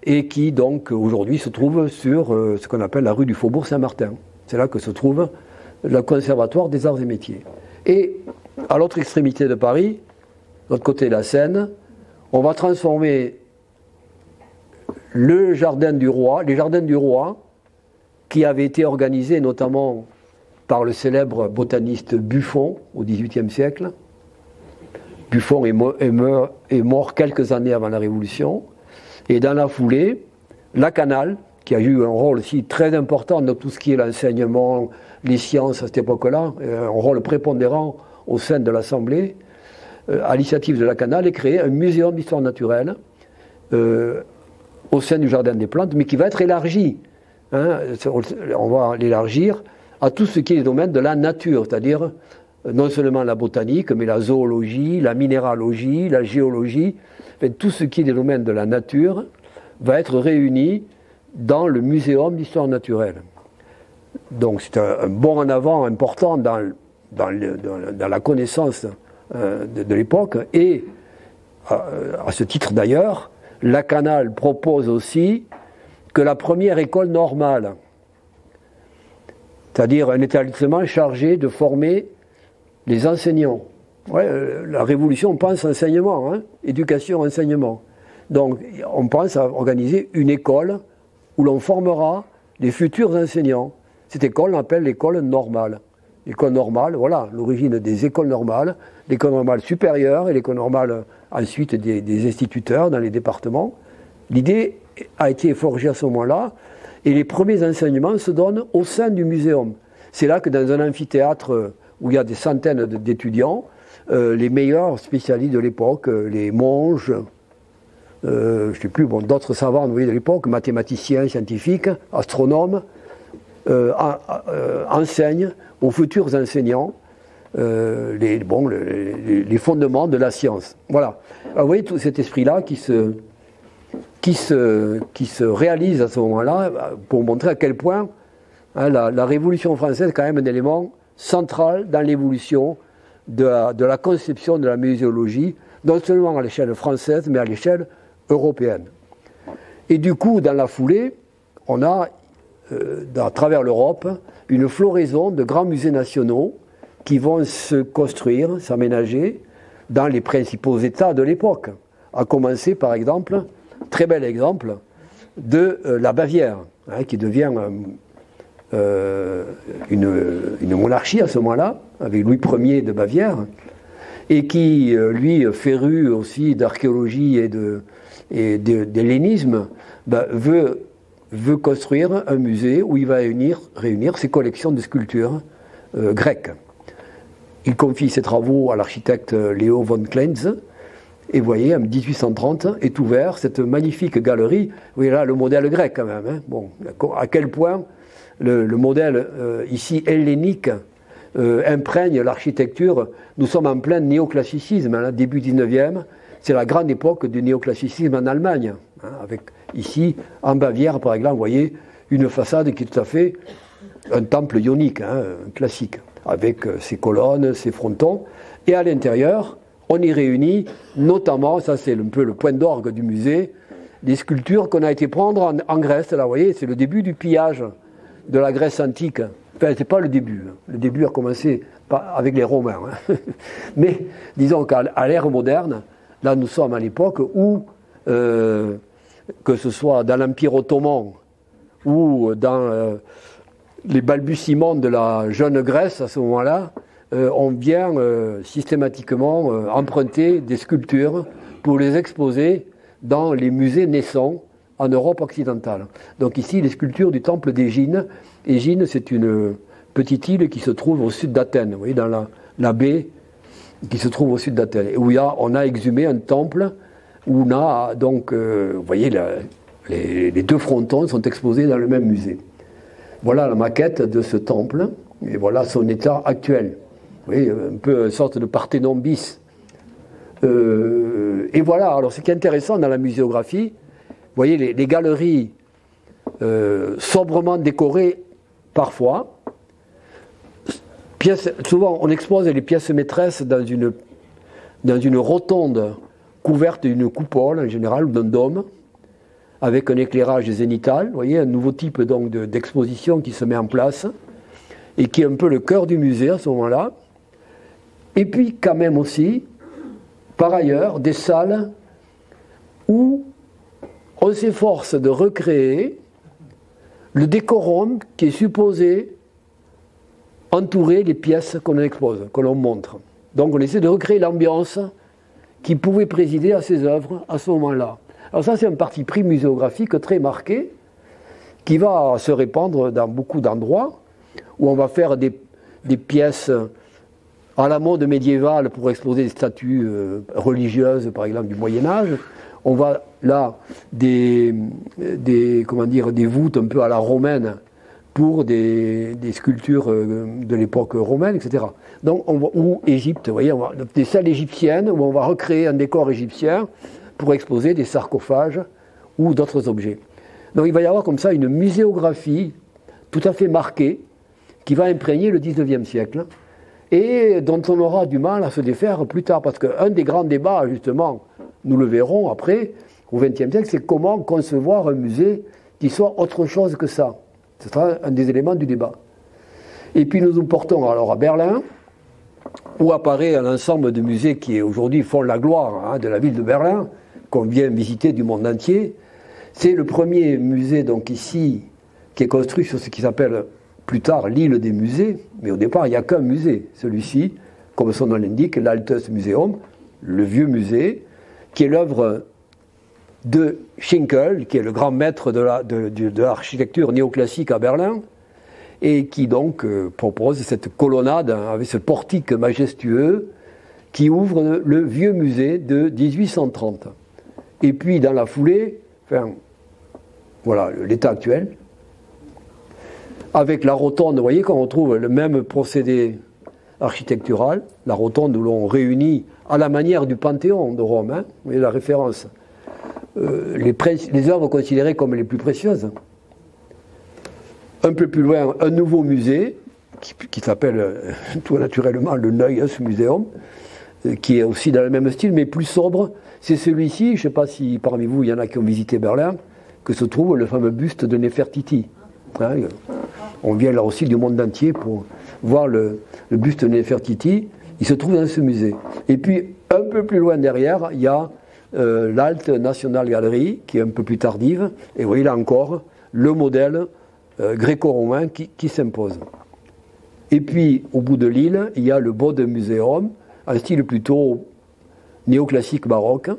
et qui donc aujourd'hui se trouve sur ce qu'on appelle la rue du Faubourg Saint-Martin. C'est là que se trouve le Conservatoire des Arts et Métiers. Et à l'autre extrémité de Paris, de l'autre côté de la Seine, on va transformer les Jardins du Roi, qui avaient été organisés notamment par le célèbre botaniste Buffon au XVIIIe siècle. Buffon est mort quelques années avant la Révolution. Et dans la foulée, Lakanal, qui a eu un rôle aussi très important dans tout ce qui est l'enseignement, les sciences à cette époque-là, un rôle prépondérant au sein de l'Assemblée, à l'initiative de Lakanal, est créé un muséum d'histoire naturelle au sein du Jardin des Plantes, mais qui va être élargi. Hein, on va l'élargir à tout ce qui est le domaine de la nature, c'est-à-dire non seulement la botanique, mais la zoologie, la minéralogie, la géologie, tout ce qui est des domaines de la nature va être réuni dans le Muséum d'histoire naturelle. Donc c'est un bond en avant important dans la connaissance de l'époque. Et à ce titre d'ailleurs, Lakanal propose aussi que la première école normale, c'est-à-dire un établissement chargé de former les enseignants. Ouais, la Révolution, on pense enseignement, hein, éducation, enseignement. Donc, on pense à organiser une école où l'on formera les futurs enseignants. Cette école, on appelle l'école normale. L'école normale, voilà, l'origine des écoles normales, l'école normale supérieure et l'école normale ensuite des instituteurs dans les départements. L'idée a été forgée à ce moment-là, et les premiers enseignements se donnent au sein du muséum. C'est là que dans un amphithéâtre où il y a des centaines d'étudiants, les meilleurs spécialistes de l'époque, les monges, je ne sais plus, d'autres savants de l'époque, mathématiciens, scientifiques, astronomes, enseignent aux futurs enseignants les fondements de la science. Voilà. Alors, vous voyez tout cet esprit-là qui se réalise à ce moment-là pour montrer à quel point hein, la Révolution française est quand même un élément central dans l'évolution de la conception de la muséologie, non seulement à l'échelle française, mais à l'échelle européenne. Et du coup, dans la foulée, on a, à travers l'Europe, une floraison de grands musées nationaux qui vont se construire, s'aménager dans les principaux États de l'époque. À commencer, par exemple, très bel exemple, de la Bavière, hein, qui devient une monarchie à ce moment-là, avec Louis Ier de Bavière, et qui, lui, féru aussi d'archéologie et d'hellénisme, veut construire un musée où il va réunir ses collections de sculptures grecques. Il confie ses travaux à l'architecte Léo von Klenz, et vous voyez, en 1830 est ouvert cette magnifique galerie. Vous voyez là le modèle grec quand même. Hein. Bon, à quel point le modèle ici hellénique imprègne l'architecture. Nous sommes en plein néoclassicisme, hein, début 19e. C'est la grande époque du néoclassicisme en Allemagne. Hein, avec ici, en Bavière par exemple, vous voyez une façade qui est tout à fait un temple ionique, hein, classique, avec ses colonnes, ses frontons. Et à l'intérieur, on y réunit notamment, ça c'est un peu le point d'orgue du musée, des sculptures qu'on a été prendre en Grèce. Là, vous voyez, c'est le début du pillage de la Grèce antique. Enfin, c'est pas le début. Le début a commencé avec les Romains. Hein. Mais disons qu'à l'ère moderne, là nous sommes à l'époque où, que ce soit dans l'Empire ottoman ou dans les balbutiements de la jeune Grèce à ce moment-là, on vient systématiquement emprunter des sculptures pour les exposer dans les musées naissants en Europe occidentale. Donc ici, les sculptures du temple d'Égine. Égine, c'est une petite île qui se trouve au sud d'Athènes, vous voyez, dans la baie qui se trouve au sud d'Athènes, et où on a exhumé un temple où on a donc, vous voyez, les deux frontons sont exposés dans le même musée. Voilà la maquette de ce temple, et voilà son état actuel. Vous voyez, un peu une sorte de Parthénon bis. Et voilà, alors ce qui est intéressant dans la muséographie, vous voyez les galeries sobrement décorées parfois. Souvent on expose les pièces maîtresses dans une rotonde couverte d'une coupole en général, ou d'un dôme, avec un éclairage zénital. Vous voyez, un nouveau type donc d'exposition qui se met en place, et qui est un peu le cœur du musée à ce moment-là. Et puis quand même aussi, par ailleurs, des salles où on s'efforce de recréer le décorum qui est supposé entourer les pièces qu'on expose, que l'on montre. Donc on essaie de recréer l'ambiance qui pouvait présider à ces œuvres à ce moment-là. Alors ça, c'est un parti pris muséographique très marqué qui va se répandre dans beaucoup d'endroits où on va faire des pièces à la mode médiévale pour exposer des statues religieuses, par exemple du Moyen-Âge. On va là des voûtes un peu à la romaine pour des sculptures de l'époque romaine, etc. Donc, ou Égypte, vous voyez, des salles égyptiennes où on va recréer un décor égyptien pour exposer des sarcophages ou d'autres objets. Donc il va y avoir comme ça une muséographie tout à fait marquée qui va imprégner le XIXe siècle et dont on aura du mal à se défaire plus tard, parce qu'un des grands débats, justement, nous le verrons après, au XXe siècle, c'est comment concevoir un musée qui soit autre chose que ça. Ce sera un des éléments du débat. Et puis nous nous portons alors à Berlin, où apparaît un ensemble de musées qui aujourd'hui font la gloire de la ville de Berlin, qu'on vient visiter du monde entier. C'est le premier musée, donc ici, qui est construit sur ce qui s'appelle plus tard l'île des musées, mais au départ il n'y a qu'un musée, celui-ci, comme son nom l'indique, l'Altes Museum, le vieux musée, qui est l'œuvre de Schinkel, qui est le grand maître de l'architecture néoclassique à Berlin, et qui donc propose cette colonnade avec ce portique majestueux qui ouvre le vieux musée de 1830. Et puis dans la foulée, voilà l'état actuel, avec la rotonde, vous voyez, quand on trouve le même procédé architectural, la rotonde où l'on réunit à la manière du Panthéon de Rome, vous voyez la référence, les œuvres considérées comme les plus précieuses. Un peu plus loin, un nouveau musée qui s'appelle tout naturellement le Neues Museum, qui est aussi dans le même style mais plus sobre. C'est celui-ci, je ne sais pas si parmi vous il y en a qui ont visité Berlin, que se trouve le fameux buste de Nefertiti. On vient là aussi du monde entier pour voir le buste de Nefertiti. Il se trouve dans ce musée. Et puis un peu plus loin derrière, il y a l'Alte National Gallery, qui est un peu plus tardive. Et vous voyez là encore le modèle gréco-romain qui s'impose. Et puis au bout de l'île, il y a le Bode Museum, un style plutôt néoclassique baroque.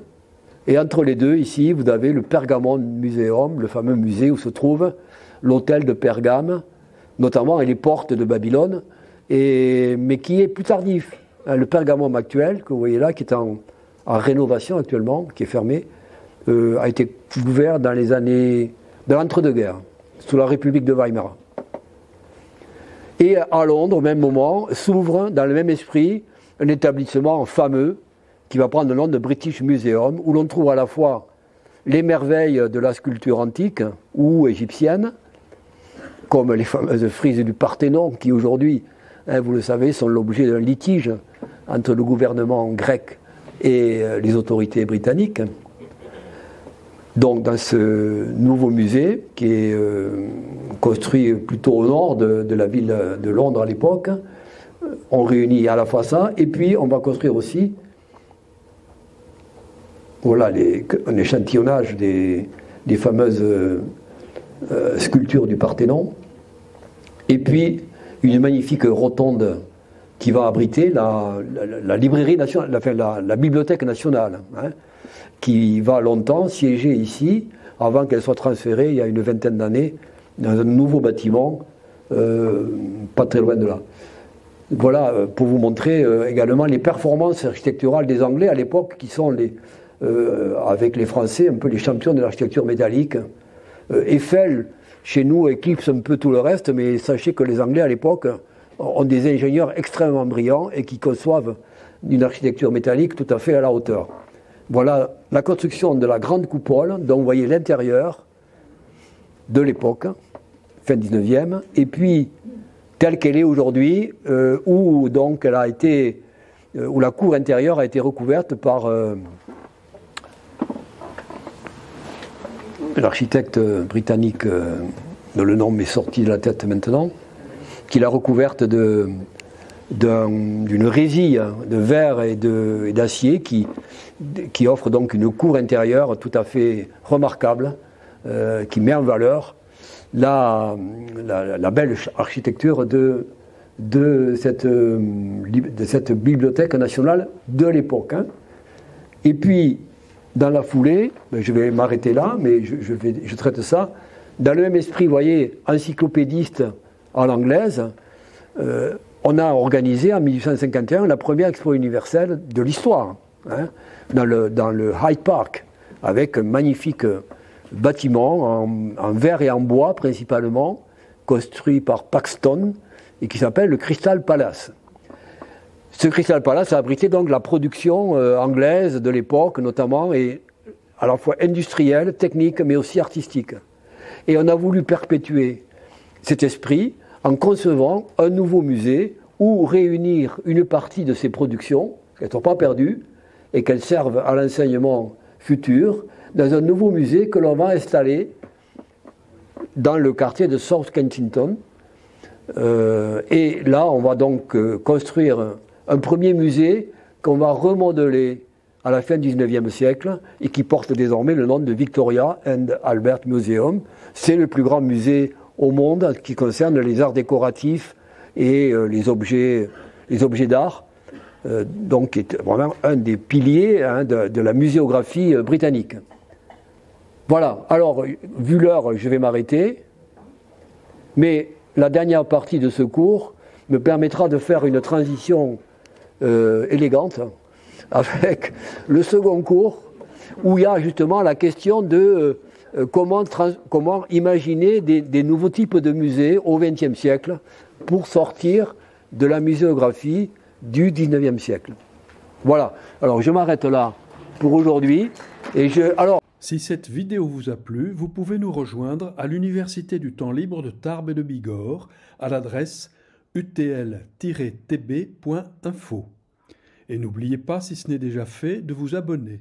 Et entre les deux, ici, vous avez le Pergamon Museum, le fameux musée où se trouve l'hôtel de Pergame, notamment et les portes de Babylone, mais qui est plus tardif. Le Pergamon actuel, que vous voyez là, qui est en rénovation actuellement, qui est fermé, a été ouvert dans les années de l'entre-deux-guerres, sous la République de Weimar. Et à Londres, au même moment, s'ouvre, dans le même esprit, un établissement fameux qui va prendre le nom de British Museum, où l'on trouve à la fois les merveilles de la sculpture antique ou égyptienne, comme les fameuses frises du Parthénon, qui aujourd'hui, vous le savez, sont l'objet d'un litige entre le gouvernement grec et les autorités britanniques. Donc dans ce nouveau musée, qui est construit plutôt au nord de la ville de Londres à l'époque, on réunit à la fois ça, et puis on va construire aussi voilà, un échantillonnage des fameuses sculptures du Parthénon, et puis une magnifique rotonde qui va abriter la librairie nationale, enfin la bibliothèque nationale, hein, qui va longtemps siéger ici, avant qu'elle soit transférée, il y a une vingtaine d'années, dans un nouveau bâtiment, pas très loin de là. Voilà, pour vous montrer également les performances architecturales des Anglais à l'époque, qui sont, avec les Français, un peu les champions de l'architecture métallique. Eiffel, chez nous, éclipse un peu tout le reste, mais sachez que les Anglais, à l'époque, ont des ingénieurs extrêmement brillants et qui conçoivent une architecture métallique tout à fait à la hauteur. Voilà la construction de la grande coupole, dont vous voyez l'intérieur de l'époque, fin 19e, et puis telle qu'elle est aujourd'hui, où donc elle a été, où la cour intérieure a été recouverte par l'architecte britannique, dont le nom m'est sorti de la tête maintenant, qui l'a recouverte d'une résille de verre et d'acier qui offre donc une cour intérieure tout à fait remarquable, qui met en valeur la belle architecture de cette bibliothèque nationale de l'époque. Hein. Et puis, dans la foulée, je vais m'arrêter là, mais je traite ça, dans le même esprit, vous voyez, encyclopédiste à l'anglaise, on a organisé en 1851 la première expo universelle de l'histoire, hein, dans le Hyde Park, avec un magnifique bâtiment en verre et en bois principalement, construit par Paxton et qui s'appelle le Crystal Palace. Ce Crystal Palace a abrité donc la production anglaise de l'époque notamment, et à la fois industrielle, technique, mais aussi artistique. Et on a voulu perpétuer cet esprit en concevant un nouveau musée où réunir une partie de ces productions, qu'elles ne sont pas perdues, et qu'elles servent à l'enseignement futur, dans un nouveau musée que l'on va installer dans le quartier de South Kensington. Et là, on va donc construire un premier musée qu'on va remodeler à la fin du XIXe siècle et qui porte désormais le nom de Victoria and Albert Museum. C'est le plus grand musée au monde qui concerne les arts décoratifs et les objets d'art, donc qui est vraiment un des piliers, hein, de la muséographie britannique. Voilà, alors, vu l'heure, je vais m'arrêter, mais la dernière partie de ce cours me permettra de faire une transition élégante avec le second cours, où il y a justement la question de comment imaginer des nouveaux types de musées au XXe siècle pour sortir de la muséographie du XIXe siècle. Voilà, alors je m'arrête là pour aujourd'hui. Si cette vidéo vous a plu, vous pouvez nous rejoindre à l'Université du temps libre de Tarbes et de Bigorre à l'adresse utl-tb.info. Et n'oubliez pas, si ce n'est déjà fait, de vous abonner.